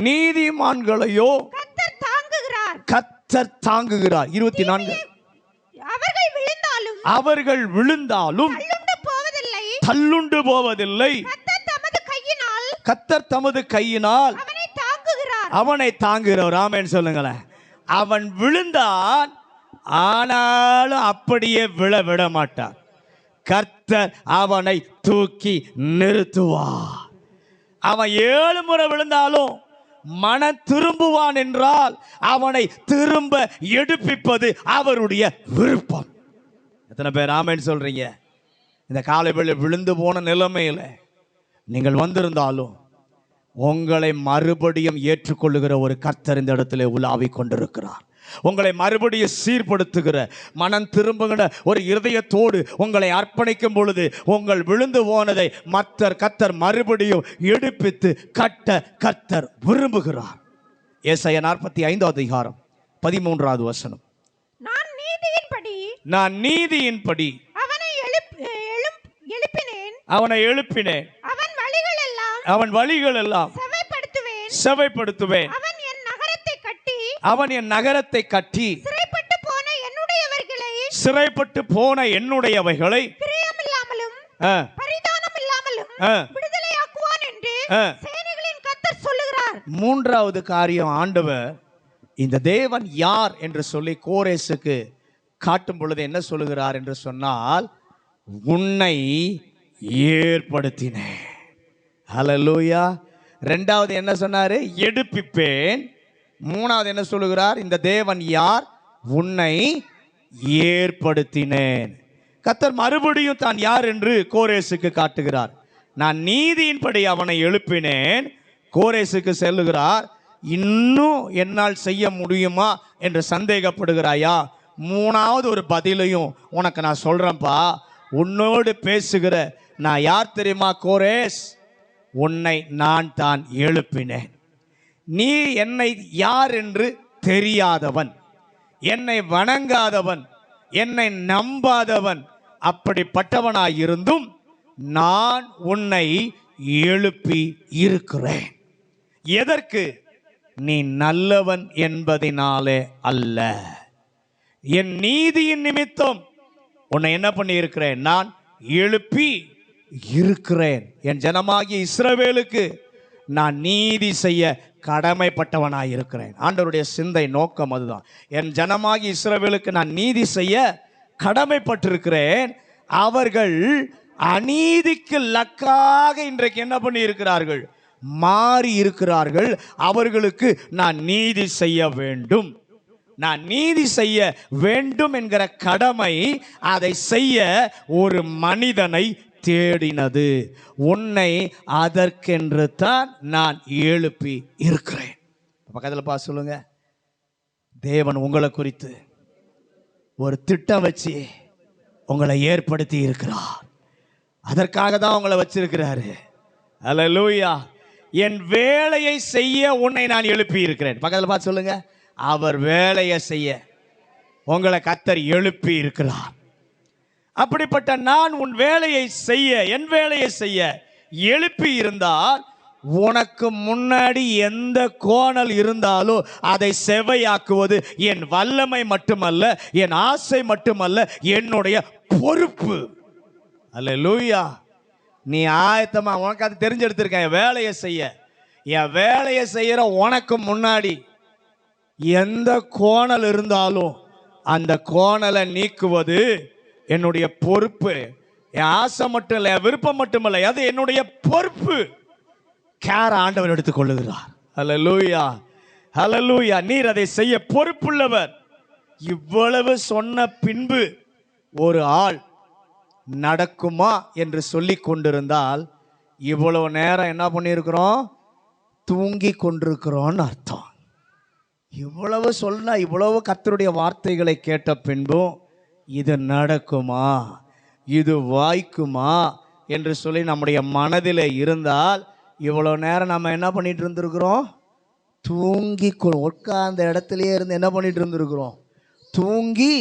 நீதிமான்களையோ கர்த்தர் தாங்குகிறார். 24. அவர்கள் விழுந்தாலும் தள்ளுண்டு போவதில்லை. கர்த்தர் தமது கையினால் அவனை தாங்குகிறவர். ஆமென் சொல்லுங்களேன். அவன் விழுந்தான், ஆனாலும் அப்படியே விழ மாட்டார். கர்த்தர் அவனை தூக்கி நிறுத்துவார். அவன் 7 முறை விழுந்தாலும் மனம் திரும்புவான் என்றால் அவனை திரும்ப எடுப்பிப்பது அவருடைய விருப்பம். எத்தனை பேர் ஆமென் சொல்றீங்க? இந்த காலை வேளை விழுந்து போன நிலைமையில நீங்கள் வந்திருந்தாலும் உங்களை மறுபடியும் ஏற்றுக்கொள்ளுகிற ஒரு கர்த்தர் இந்த இடத்துல உலாவிக் கொண்டிருக்கிறார். உங்களை மறுபடியும் சீர்படுத்துகிற, மனம் திரும்புகிற ஒரு இருதயத்தோடு உங்களை அர்ப்பணிக்கும் பொழுது உங்கள் விழுந்து போனதை கர்த்தர் மறுபடியும் எடுப்பித்து கட்ட கர்த்தர் விரும்புகிறார். ஏசாயா 45வது அதிகாரம் 13வது வசனம். நான் நீதியின்படி அவனை எழுப்பினேன், அவன் வழிகள் எல்லாம் செவைப்படுத்துவேன். அவன் என் நகரத்தை கட்டி சிறைப்பட்டு போன என்னுடையவைகளை மூன்றாவது காரியம், ஆண்டவர் இந்த தேவன் யார் என்று சொல்லி கோரேசுக்கு காட்டும் பொழுது என்ன சொல்லுகிறார் என்று சொன்னால், உன்னை ஏற்படுத்தினேன். ஹல்லேலூயா. இரண்டாவது என்ன சொன்னாரு? எடுப்பிப்பேன். மூணாவது என்ன சொல்லுகிறார்? இந்த தேவன் யார்? உன்னை ஏற்படுத்தினேன். கர்த்தர் மறுபடியும் தான் யார் என்று கோரேசுக்கு காட்டுகிறார். நான் நீதியின்படி அவனை எழுப்பினேன். கோரேசுக்கு சொல்லுகிறார், இன்னும் என்னால் செய்ய முடியுமா என்று சந்தேகப்படுகிறாயா? மூணாவது ஒரு பதிலையும் உனக்கு நான் சொல்றேன்ப்பா. உன்னோடு பேசுகிற நான் யார் தெரியுமா கோரேஸ்? உன்னை நான் தான் எழுப்பினேன். நீ என்னை யார் என்று தெரியாதவன், என்னை வணங்காதவன், என்னை நம்பாதவன். அப்படிப்பட்டவனாயிருந்தும் நான் உன்னை எழுப்பி இருக்கிறேன். எதற்கு? நீ நல்லவன் என்பதினாலே அல்ல, என் நீதியின் நிமித்தம் உன்னை என்ன பண்ணி இருக்கிறேன்? நான் எழுப்பி இருக்கிறேன். என் ஜனமாகிய இஸ்ரவேலுக்கு நான் நீதி செய்ய கடமைப்பட்டவனாய் இருக்கிறேன். ஆண்டவருடைய சிந்தை நோக்கம் அதுதான். என் ஜனமாகிய இஸ்ரவேலுக்கு நான் நீதி செய்ய கடமைப்பட்டிருக்கிறேன். அவர்கள் அநீதிக்கு லக்காக இன்றைக்கு என்ன பண்ணி இருக்கிறார்கள்? மாறி இருக்கிறார்கள். அவர்களுக்கு நான் நீதி செய்ய வேண்டும். நான் நீதி செய்ய வேண்டும் என்கிற கடமை அதை செய்ய ஒரு மனிதனை தேடினது. உன்னை அதற்கென்று தான் நான் எழுப்பி இருக்கிறேன். பக்கத்தில் பார்த்து சொல்லுங்க, தேவன் உங்களை குறித்து ஒரு திட்டம் வச்சு உங்களை ஏற்படுத்தி இருக்கிறார். அதற்காக தான் உங்களை வச்சிருக்கிறாரு. அல்லேலூயா. என் வேலையை செய்ய உன்னை நான் எழுப்பி இருக்கிறேன். பக்கத்தில் பார்த்து சொல்லுங்க, அவர் வேலையை செய்ய உங்களை கர்த்தர் எழுப்பி இருக்கிறார். அப்படிப்பட்ட நான் உன் வேலையை செய்ய, என் வேலையை செய்ய எழுப்பி இருந்தால், உனக்கு முன்னாடி எந்த கோணல் இருந்தாலும் அதை செவையாக்குவது என் வல்லமை மட்டுமல்ல, என் ஆசை மட்டுமல்ல, என்னுடைய பொறுப்பு. அல்லேலூயா. நீ ஆயத்தமா, உனக்கு அது தெரிஞ்செடுத்திருக்க என் வேலையை செய்ய. என் வேலையை செய்யற உனக்கு முன்னாடி எந்த கோணல் இருந்தாலும் அந்த கோணலை நீக்குவது என்னுடைய பொறுப்பு. என் ஆசை மட்டும் இல்லை, என் விருப்பம் மட்டும் இல்லை, அது என்னுடைய பொறுப்பு. கேர் ஆண்டவர் எடுத்துக் கொள்ளுகிறார். அல்லேலூயா, அல்லேலூயா. நீர் அதை செய்ய பொறுப்புள்ளவர். இவ்வளவு சொன்ன பின்பு ஒரு ஆள் நடக்குமா என்று சொல்லி கொண்டிருந்தால், இவ்வளவு நேரம் என்ன பண்ணியிருக்கிறோம்? தூங்கி கொண்டிருக்கிறோன்னு அர்த்தம். இவ்வளவு சொன்ன, இவ்வளவு கர்த்தருடைய வார்த்தைகளை கேட்ட பின்பும் இது நடக்குமா, இது வாய்க்குமா என்று சொல்லி நம்முடைய மனதில் இருந்தால், இவ்வளோ நேரம் நம்ம என்ன பண்ணிட்டு இருந்திருக்கிறோம்? தூங்கி உட்கார்ந்த இடத்துலயே இருந்து என்ன பண்ணிட்டு இருந்திருக்கிறோம்? தூங்கி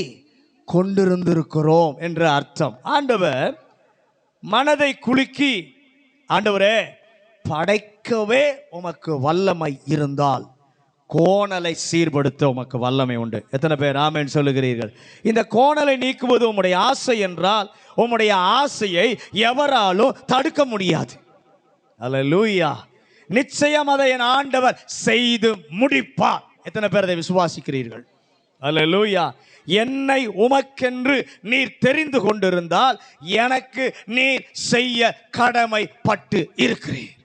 கொண்டிருந்திருக்கிறோம் என்று அர்த்தம். ஆண்டவர் மனதை குலுக்கி, ஆண்டவரே படைக்கவே உமக்கு வல்லமை இருந்தால் கோணலை சீர்படுத்த உமக்கு வல்லமை உண்டு. எத்தனை பேர் ஆமென் சொல்லுகிறீர்கள்? இந்த கோணலை நீக்குவது உம்முடைய ஆசை என்றால், உம்முடைய ஆசையை எவராலும் தடுக்க முடியாது. அல்லேலூயா. நிச்சயம் அதை என் ஆண்டவர் செய்து முடிப்பார். எத்தனை பேர் அதை விசுவாசிக்கிறீர்கள்? அல்லேலூயா. என்னை உமக்கென்று நீர் தெரிந்து கொண்டிருந்தால் எனக்கு நீர் செய்ய கடமைப்பட்டு இருக்கிறீர்.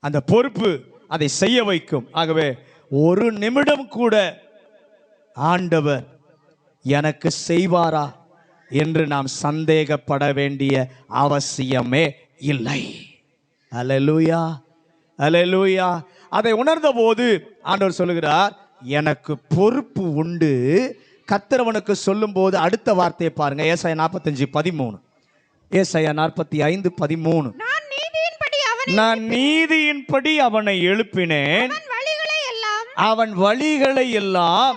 அந்த பொறுப்பு அதை செய்ய வைக்கும். ஆகவே ஒரு நிமிடம் கூட ஆண்டவர் எனக்கு செய்வாரா என்று நாம் சந்தேகப்பட வேண்டிய அவசியமே இல்லை. அல்லேலூயா, அல்லேலூயா. அதை உணர்ந்த போது ஆண்டவர் சொல்லுகிறார், எனக்கு பொறுப்பு உண்டு. கர்த்தரவனுக்கு சொல்லும் போது அடுத்த வார்த்தையை பாருங்க. ஏசாயா 45:13. ஏசாயா 45:13. நான் நீதியின்படி அவனை எழுப்பினேன், அவன் வழிகளை எல்லாம்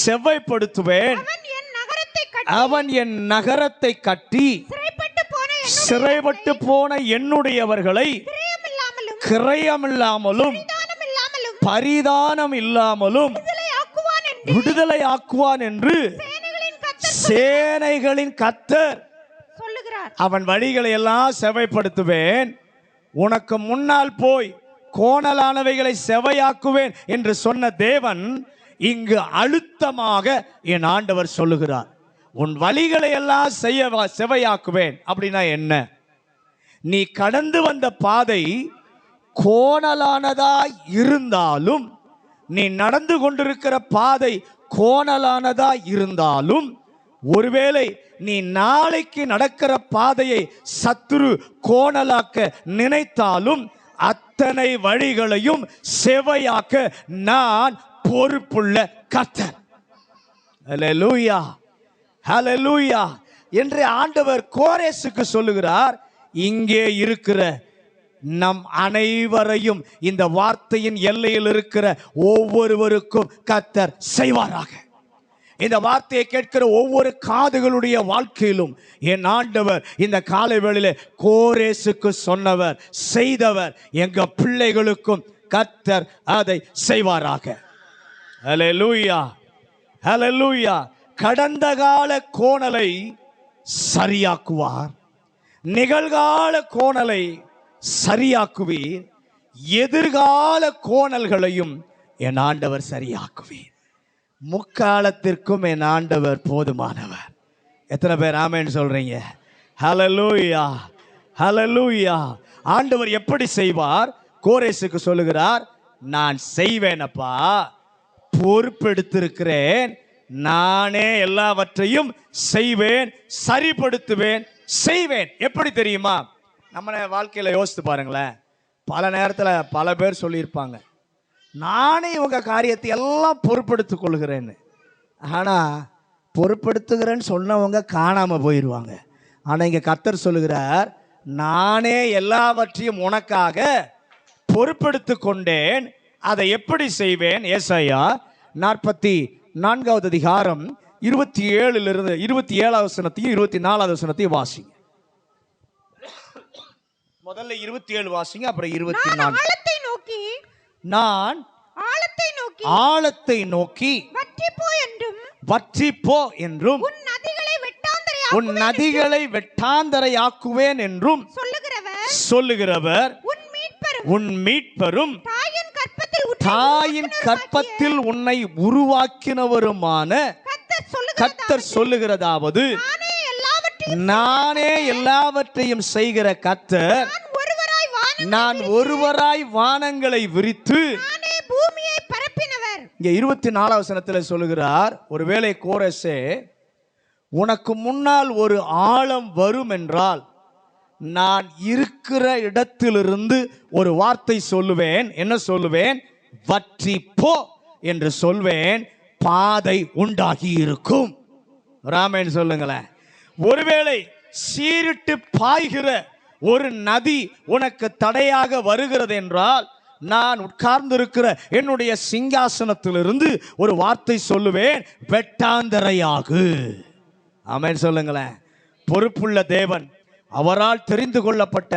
செவ்வைப்படுத்துவேன். அவன் என் நகரத்தை கட்டி சிறைப்பட்டு போன என்னுடையவர்களை கிரயமில்லாமலும் பரிதானம் இல்லாமலும் விடுதலை ஆக்குவான் என்று சேனைகளின் கர்த்தர் சொல்லுகிறார். அவன் வழிகளை எல்லாம் செவைப்படுத்துவேன், உனக்கு முன்னால் போய் கோணலானவைகளை செவையாக்குவேன் என்று சொன்ன தேவன் இங்கு அழுத்தமாக என் ஆண்டவர் சொல்லுகிறார், உன் வழிகளை எல்லாம் செவையாக்குவேன். அப்படின்னா என்ன? நீ கடந்து வந்த பாதை கோணலானதாய் இருந்தாலும், நீ நடந்து கொண்டிருக்கிற பாதை கோணலானதாய் இருந்தாலும், ஒருவேளை நீ நாளைக்கு நடக்கிற பாதையை சத்துரு கோணலாக்க நினைத்தாலும், அத்தனை வழிகளையும் செவையாக்க நான் பொறுப்புள்ள கர்த்தர். ஹல்லேலூயா, ஹல்லேலூயா என்று ஆண்டவர் கோரேசுக்கு சொல்லுகிறார். இங்கே இருக்கிற நம் அனைவரையும் இந்த வார்த்தையின் எல்லையில் இருக்கிற ஒவ்வொருவருக்கும் கர்த்தர் செய்வாராக. இந்த வார்த்தையை கேட்கிற ஒவ்வொரு காதுகளுடைய வாழ்க்கையிலும் என் ஆண்டவர் இந்த காலை வேளையிலே கோரேசுக்கு சொன்னவர், செய்தவர், எங்க பிள்ளைகளுக்கும் கர்த்தர் அதை செய்வாராக. ஹல்லேலூயா, ஹல்லேலூயா. கடந்த கால கோணலை சரியாக்குவார், நிகழ்கால கோணலை சரியாக்குவீர், எதிர்கால கோணல்களையும் என் ஆண்டவர் சரியாக்குவீர். முக்காலத்திற்கும் என் ஆண்டவர் போதுமானவர். எத்தனை பேர் ஆமென் சொல்றீங்க? ஹல்லேலூயா, ஹல்லேலூயா. ஆண்டவர் எப்படி செய்வார்? கோரேசுக்கு சொல்லுகிறார், நான் செய்வேனப்பா, பொறுப்பெடுத்திருக்கிறேன், நானே எல்லாவற்றையும் செய்வேன், சரிப்படுத்துவேன், செய்வேன். எப்படி தெரியுமா? நம்ம வாழ்க்கையில் யோசித்து பாருங்களேன். பல நேரத்தில் பல பேர் சொல்லியிருப்பாங்க, நானே இவங்க காரியத்தை எல்லாம் பொறுப்பெடுத்துக் கொள்கிறேன்னு. ஆனால் பொறுப்பெடுத்துக்கிறேன்னு சொன்னவங்க காணாமல் போயிடுவாங்க. ஆனால் இங்கே கர்த்தர் சொல்லுகிறார், நானே எல்லாவற்றையும் உனக்காக பொறுப்பெடுத்து கொண்டேன், அதை எப்படி செய்வேன்? ஏசாயா 44வது அதிகாரம் 27 27வது வசனத்தையும் 24வது வசனத்தையும் வாசிங்க. முதல்ல 27 வாசிங்க, அப்புறம் 24. நான் ஆழத்தை நோக்கி வற்றிப்போ என்றும் உன் நதிகளை வெட்டாந்தரையாக்குவேன் என்றும் சொல்லுகிறவர் உன் மீட்பரும் தாயின் கற்பத்தில் உன்னை உருவாக்கினவருமான கர்த்தர் சொல்லுகிறதாவது, நானே எல்லாவற்றையும் செய்கிற கர்த்தர், நான் ஒருவராய் வானங்களை விரித்து இங்கே 24வது வசனத்தில் சொல்லுகிறார், ஒருவேளை கோரேசே உனக்கு முன்னால் ஒரு ஆழம் வரும் என்றால் நான் இருக்கிற இடத்திலிருந்து ஒரு வார்த்தை சொல்லுவேன். என்ன சொல்லுவேன்? வற்றி போ என்று சொல்வேன், பாதை உண்டாகி இருக்கும். ராமேன் சொல்லுங்களேன். ஒருவேளை சீரிட்டு பாய்கிற ஒரு நதி உனக்கு தடையாக வருகிறது என்றால் நான் உட்கார்ந்திருக்கிற என்னுடைய சிங்காசனத்திலிருந்து ஒரு வார்த்தை சொல்லுவேன், வெட்டாந்தரையாகு. ஆமென் சொல்லுங்களேன். பொறுப்புள்ள தேவன், அவரால் தெரிந்து கொள்ளப்பட்ட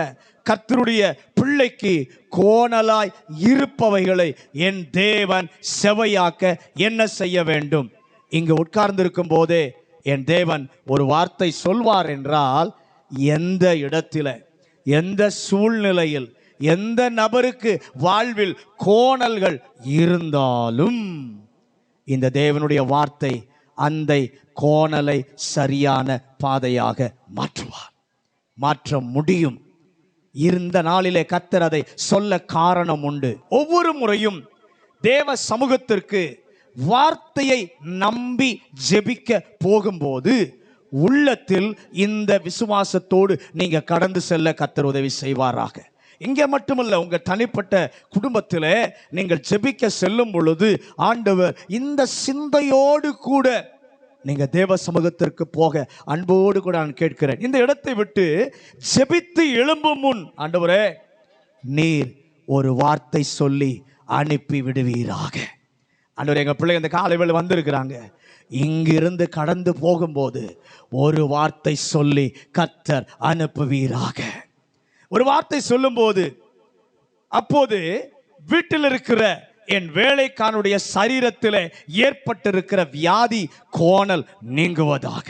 கர்த்தருடைய பிள்ளைக்கு கோணலாய் இருப்பவைகளை என் தேவன் செவையாக்க என்ன செய்ய வேண்டும்? இங்கு உட்கார்ந்திருக்கும் போதே என் தேவன் ஒரு வார்த்தை சொல்வார் என்றால், எந்த இடத்தில, எந்த சூழ்நிலையில், எந்த நபருக்கு வாழ்வில் கோணல்கள் இருந்தாலும் இந்த தேவனுடைய வார்த்தை அந்த கோணலை சரியான பாதையாக மாற்றுவார், மாற்ற முடியும். இந்த நாளிலே கர்த்தர் அதை சொல்ல காரணம் உண்டு. ஒவ்வொரு முறையும் தேவ சமூகத்திற்கு வார்த்தையை நம்பி ஜெபிக்க போகும்போது உள்ளத்தில் இந்த விசுவாசத்தோடு நீங்க கடந்து செல்ல கர்த்தர் உதவி செய்வாராக. இங்கே மட்டுமல்ல, உங்க தனிப்பட்ட குடும்பத்தில் நீங்கள் ஜெபிக்க செல்லும் பொழுது ஆண்டவர் இந்த சிந்தையோடு கூட நீங்க தேவ சமூகத்திற்கு போக அன்போடு கூட நான் கேட்கிறேன். இந்த இடத்தை விட்டு ஜெபித்து எழும்பும் முன், ஆண்டவரே நீர் ஒரு வார்த்தை சொல்லி அனுப்பி விடுவீராக. ஆண்டவரே, எங்க பிள்ளை இந்த காலை வேளை வந்திருக்கிறாங்க, இங்கிருந்து கடந்து போகும்போது ஒரு வார்த்தை சொல்லி கர்த்தர் அனுப்புவீராக. ஒரு வார்த்தை சொல்லும்போது அப்போது வீட்டில் இருக்கிற என் வேலைக்காரனுடைய சரீரத்தில் ஏற்பட்டிருக்கிற வியாதி கோணல் நீங்குவதாக.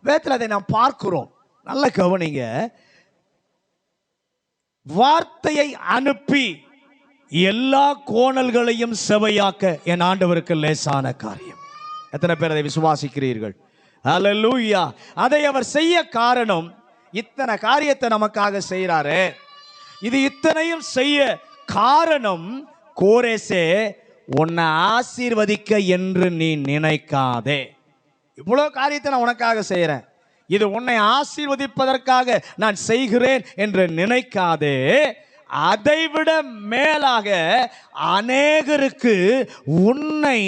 வேதத்தில் அதை நாம் பார்க்கிறோம். நல்ல கவனிங்க. வார்த்தையை அனுப்பி எல்லா கோணல்களையும் செவையாக்க என் ஆண்டவருக்கு லேசான காரியம். எத்தனை பேர் அதை விசுவாசிக்கிறீர்கள்? ஹல்லேலூயா. அதை அவர் செய்ய காரணம், இத்தனை காரியத்தை நமக்காக செய்கிறாரு. இது இத்தனையும் செய்ய காரணம், கோரேசே உன்னை ஆசீர்வதிக்க என்று நீ நினைக்காதே. இவ்வளோ காரியத்தை நான் உனக்காக செய்கிறேன், இது உன்னை ஆசீர்வதிப்பதற்காக நான் செய்கிறேன் என்று நினைக்காதே. அதைவிட மேலாக அநேகருக்கு உன்னை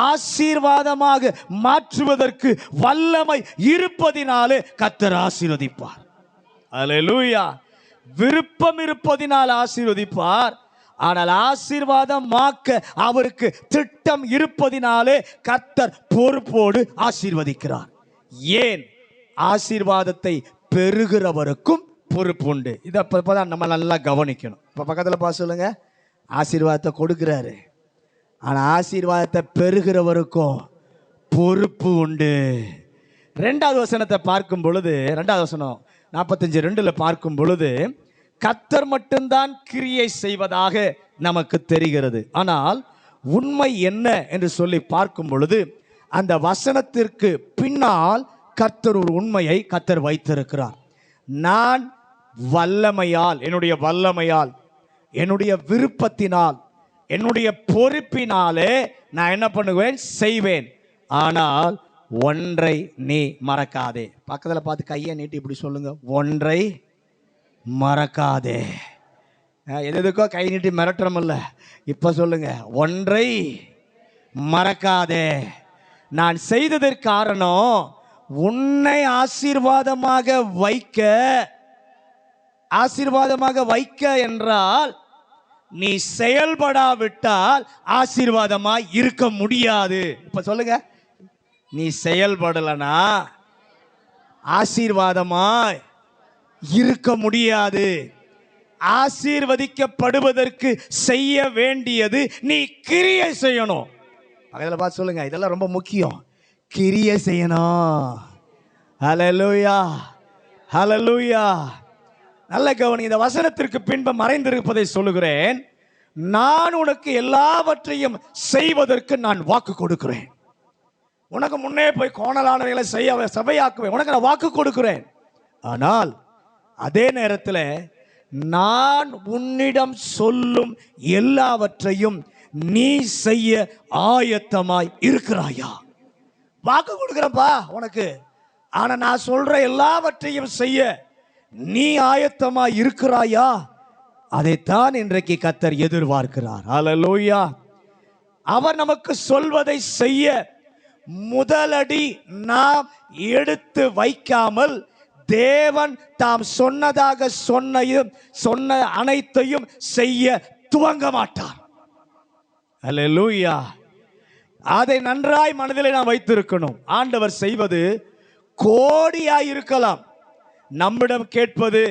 ஆசீர்வாதமாக மாற்றுவதற்கு வல்லமை இருப்பதினாலே கர்த்தர் ஆசீர்வதிப்பார். அல்லேலூயா. விருப்பம் இருப்பதினால் ஆசீர்வதிப்பார். ஆனால் ஆசீர்வாதமாக்க அவருக்கு திட்டம் இருப்பதினாலே கர்த்தர் பொறுப்போடு ஆசீர்வதிக்கிறார். ஏன்? ஆசீர்வாதத்தை பெறுகிறவருக்கும் பொறுப்பு உண்டு. இதை தான் நம்ம நல்லா கவனிக்கணும். இப்போ பக்கத்தில் பார்த்து சொல்லுங்க, ஆசீர்வாதத்தை கொடுக்கிறாரு, ஆனால் ஆசீர்வாதத்தை பெறுகிறவருக்கும் பொறுப்பு உண்டு. 2வது வசனத்தை பார்க்கும் பொழுது, 2வது வசனம் 45:2 பார்க்கும் பொழுது, கர்த்தர் மட்டும்தான் கிரியை செய்வதாக நமக்கு தெரிகிறது. ஆனால் உண்மை என்ன என்று சொல்லி பார்க்கும் பொழுது, அந்த வசனத்திற்கு பின்னால் கர்த்தர் ஒரு உண்மையை கர்த்தர் வைத்திருக்கிறார். நான் வல்லமையால், என்னுடைய வல்லமையால், என்னுடைய விருப்பத்தினால், என்னுடைய பொறுப்பினாலே நான் என்ன பண்ணுவேன்? செய்வேன். ஆனால் ஒன்றை நீ மறக்காதே. பக்கத்தில் பார்த்து கையை நீட்டி இப்படி சொல்லுங்க, ஒன்றை மறக்காதே. எதுக்கோ கை நீட்டி மிரட்டுறமில்ல, இப்ப சொல்லுங்க, ஒன்றை மறக்காதே. நான் செய்ததற்கு காரணம் உன்னை ஆசீர்வாதமாக வைக்க என்றால் நீ செயல்படாவிட்டால் ஆசீர்வாதமாய் இருக்க முடியாது. இப்ப சொல்லுங்க, நீ செயல்படலனா ஆசீர்வாதமாய் இருக்க முடியாது. ஆசீர்வதிக்கப்படுவதற்கு செய்ய வேண்டியது நீ கிரியை செய்யணும். அதில் பார்த்து சொல்லுங்க, இதெல்லாம் ரொம்ப முக்கியம். கிரியை செய்யணும். ஹல்லேலூயா, ஹல்லேலூயா. நல்ல கவனி. இந்த வசனத்திற்கு பின்பு மறைந்திருப்பதை சொல்லுகிறேன். நான் உனக்கு எல்லாவற்றையும் செய்வதற்கு நான் வாக்கு கொடுக்கிறேன். உனக்கு முன்னே போய் கோணலானவைகளை செய்ய சபையாக்குவேன், உனக்கு நான் வாக்கு கொடுக்கிறேன். ஆனால் அதே நேரத்தில் நான் உன்னிடம் சொல்லும் எல்லாவற்றையும் நீ செய்ய ஆயத்தமாய் இருக்கிறாயா? வாக்கு கொடுக்கிறப்பா உனக்கு, ஆனா நான் சொல்ற எல்லாவற்றையும் செய்ய நீ ஆயத்தமாய் இருக்கிறாயா? அதைத்தான் இன்றைக்கு கர்த்தர் எதிர்பார்க்கிறார். அல்லேலூயா. அவர் நமக்கு சொல்வதை செய்ய முதலடி நாம் எடுத்து வைக்காமல், தேவன் தாம் சொன்னதாக சொன்ன அனைத்தையும் செய்ய துவங்க மாட்டார். அல்லேலூயா. அதை நன்றாய் மனதில் நாம் வைத்திருக்கணும். ஆண்டவர் செய்வது கோடியாய் இருக்கலாம், நம்மிடம் கேட்பது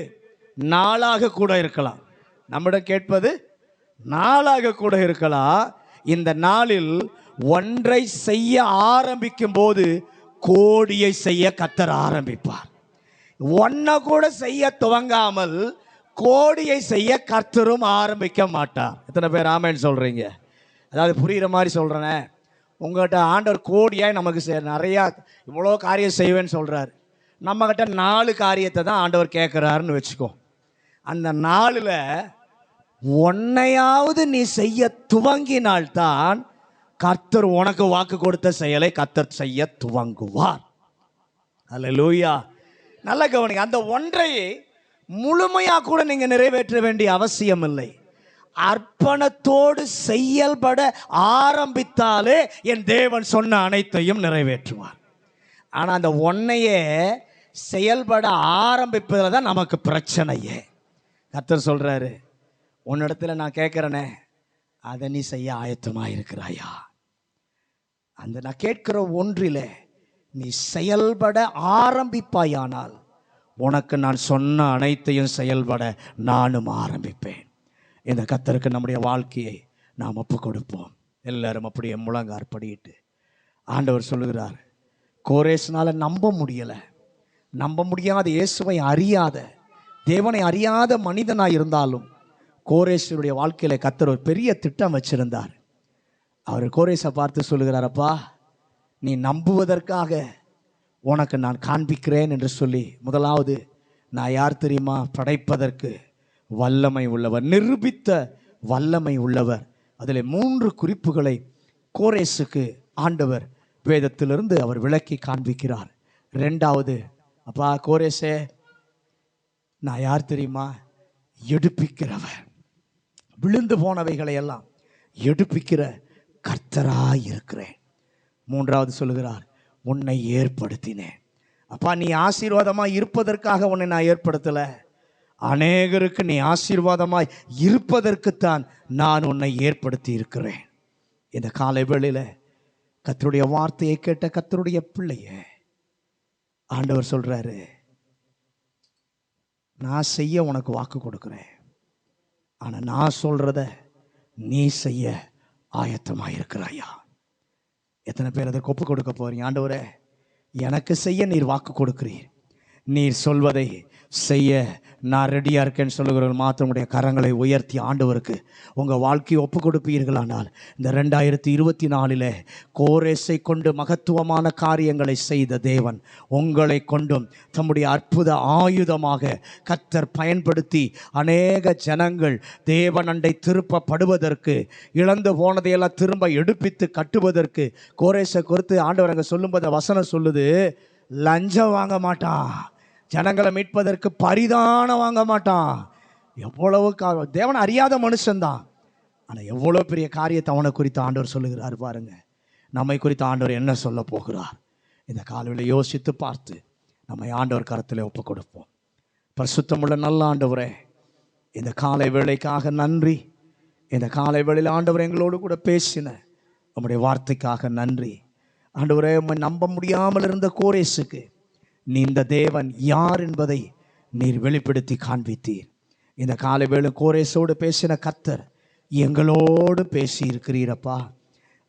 நாளாக கூட இருக்கலாம். நம்மிடம் கேட்பது நாளாக கூட இருக்கலாம். இந்த நாளில் ஒன்றை செய்ய ஆரம்பிக்கும் போது கோடியை செய்ய கர்த்தர் ஆரம்பிப்பார். ஒன்றை கூட செய்ய துவங்காமல் கோடியை செய்ய கர்த்தரும் ஆரம்பிக்க மாட்டார். எத்தனை பேர் ஆமென் சொல்றீங்க? அதாவது புரிகிற மாதிரி சொல்றேனே, உங்கள்கிட்ட ஆண்டவர் கோடியாய் நமக்கு நிறையா இவ்வளோ காரியம் செய்வேன்னு சொல்கிறார். நம்மக்கிட்ட 4 காரியத்தை தான் ஆண்டவர் கேட்குறாருன்னு வச்சுக்கோ. அந்த 4ல் ஒன்னையாவது நீ செய்ய துவங்கினால்தான் கர்த்தர் உனக்கு வாக்கு கொடுத்த செயலை கர்த்தர் செய்ய துவங்குவார். அல்லேலூயா. நல்ல கவனிங்க. அந்த ஒன்றை முழுமையாக கூட நீங்கள் நிறைவேற்ற வேண்டிய அவசியம் இல்லை. அர்ப்பணத்தோடு செயல்பட ஆரம்பித்தாலே என் தேவன் சொன்ன அனைத்தையும் நிறைவேற்றுவார். ஆனால் அந்த ஒன்னையே செயல்பட ஆரம்பிப்பதில் தான் நமக்கு பிரச்சனையே. கர்த்தர் சொல்றாரு, உன்னிடத்துல நான் கேட்கிறேனே, அதை நீ செய்ய ஆயத்தமாக இருக்கிறாயா? அந்த நான் கேட்கிற ஒன்றில் நீ செயல்பட ஆரம்பிப்பாயானால் உனக்கு நான் சொன்ன அனைத்தையும் செயல்பட நானும் ஆரம்பிப்பேன். இந்த கர்த்தருக்கு நம்முடைய வாழ்க்கையை நாம் ஒப்பு கொடுப்போம். எல்லாரும் அப்படியே முழங்கார் படியிட்டு ஆண்டவர் சொல்லுகிறார், கோரேஸ்னால நம்ப முடியாத இயேசுவை அறியாத தேவனை அறியாத மனிதனாக இருந்தாலும் கோரேசனுடைய வாழ்க்கையில கர்த்தர் ஒரு பெரிய திட்டம் வச்சிருந்தார். அவர் கோரேசை பார்த்து சொல்லுகிறார், அப்பா நீ நம்புவதற்காக உனக்கு நான் காண்பிக்கிறேன் என்று சொல்லி, முதலாவது நான் யார் தெரியுமா? படைப்பதற்கு வல்லமை உள்ளவர், நிரூபித்த வல்லமை உள்ளவர். அதில் 3 குறிப்புகளை கோரேசுக்கு ஆண்டவர் வேதத்திலிருந்து அவர் விளக்கி காண்பிக்கிறார். 2வது, அப்பா கோரேசே நான் யார் தெரியுமா? எடுப்பிக்கிறவர். விழுந்து போனவைகளை எல்லாம் எடுப்பிக்கிற கர்த்தராய் இருக்கிறேன். மூன்றாவது சொல்லுகிறார், உன்னை ஏற்படுத்தினேன். அப்பா, நீ ஆசீர்வாதமாய் இருப்பதற்காக உன்னை நான் ஏற்படுத்தலை. அநேகருக்கு நீ ஆசீர்வாதமாய் இருப்பதற்குத்தான் நான் உன்னை ஏற்படுத்தி இருக்கிறேன். இந்த காலை வேளையில் கர்த்தருடைய வார்த்தையை கேட்ட கர்த்தருடைய பிள்ளைய ஆண்டவர் சொல்றாரு, நான் செய்ய உனக்கு வாக்கு கொடுக்கிறேன். ஆனா நான் சொல்றத நீ செய்ய ஆயத்தமாயிருக்கிறாயா? எத்தனை பேர் அதற்கு ஒப்பு கொடுக்க போறீங்க? ஆண்டவரே, எனக்கு செய்ய நீர் வாக்கு கொடுக்கிறீர், நீர் சொல்வதை செய்ய நான் ரெடியாக இருக்கேன்னு சொல்லுகிறவர்கள் மாத்திரம் உடைய கரங்களை உயர்த்தி ஆண்டவருக்கு உங்கள் வாழ்க்கையை ஒப்பு கொடுப்பீர்களானால், இந்த 2024 கோரேசை கொண்டு மகத்துவமான காரியங்களை செய்த தேவன் உங்களை கொண்டும் தம்முடைய அற்புத ஆயுதமாக கர்த்தர் பயன்படுத்தி அநேக ஜனங்கள் தேவன் அண்டை திருப்பப்படுவதற்கு, இழந்து போனதையெல்லாம் திரும்ப எடுப்பித்து கட்டுவதற்கு கோரேசை குறித்து ஆண்டவர் அங்கே சொல்லும்போது வசனம் சொல்லுது, லஞ்சம் வாங்க மாட்டான், ஜனங்களை மீட்பதற்கு பரிதானம் வாங்க மாட்டான். எவ்வளவு தேவனை அறியாத மனுஷன்தான், ஆனால் எவ்வளோ பெரிய காரியத்தை அவனை குறித்து ஆண்டவர் சொல்லுகிறார் பாருங்க. நம்மை குறித்து ஆண்டவர் என்ன சொல்ல போகிறார்? இந்த காலையில் யோசித்து பார்த்து நம்மை ஆண்டவர் கரத்தில் ஒப்பு கொடுப்போம். பரிசுத்தமுள்ள நல்ல ஆண்டவரே, இந்த காலை வேளைக்காக நன்றி. இந்த காலை வேளையில் ஆண்டவர் எங்களோடு கூட பேசின நம்முடைய வார்த்தைக்காக நன்றி. ஆண்டவரே, உம்மை நம்ப முடியாமல் இருந்த கோரேசுக்கு நீ இந்த தேவன் யார் என்பதை நீர் வெளிப்படுத்தி காண்பித்தீர். இந்த காலை வேளை கோரேசோடு பேசின கர்த்தர் எங்களோடு பேசி இருக்கிறீரப்பா.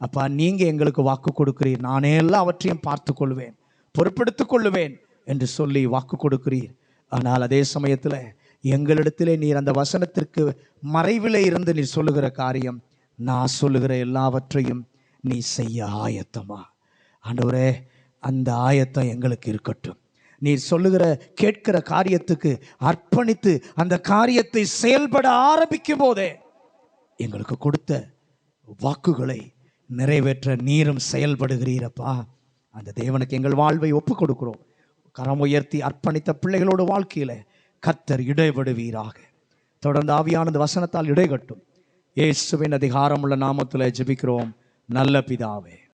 அப்பா, நீங்கள் எங்களுக்கு வாக்கு கொடுக்கிறீர், நானே எல்லாம் அவற்றையும் பார்த்து கொள்வேன், பொறுப்பெடுத்து கொள்ளுவேன் என்று சொல்லி வாக்கு கொடுக்கிறீர். ஆனால் அதே சமயத்தில் எங்களிடத்திலே நீர் அந்த வசனத்திற்கு மறைவில் இருந்து நீர் சொல்லுகிற காரியம், நான் சொல்லுகிற எல்லாவற்றையும் நீ செய்ய ஆயத்தமா? ஆண்டவரே, அந்த ஆயத்தம் எங்களுக்கு இருக்கட்டும். நீர் சொல்லுகிற கேட்கிற காரியத்துக்கு அர்ப்பணித்து அந்த காரியத்தை செயல்பட ஆரம்பிக்கும் போதே எங்களுக்கு கொடுத்த வாக்குகளை நிறைவேற்ற நீரும் செயல்படுகிறீரப்பா. அந்த தேவனுக்கு எங்கள் வாழ்வை ஒப்பு கொடுக்கிறோம். கரம் உயர்த்தி அர்ப்பணித்த பிள்ளைகளோட வாழ்க்கையில கர்த்தர் இடைபடுவீராக. தொடர்ந்து ஆவியானது வசனத்தால் இடைகட்டும். இயேசுவின் அதிகாரமுள்ள நாமத்தில் ஜெபிக்கிறோம் நல்ல பிதாவே.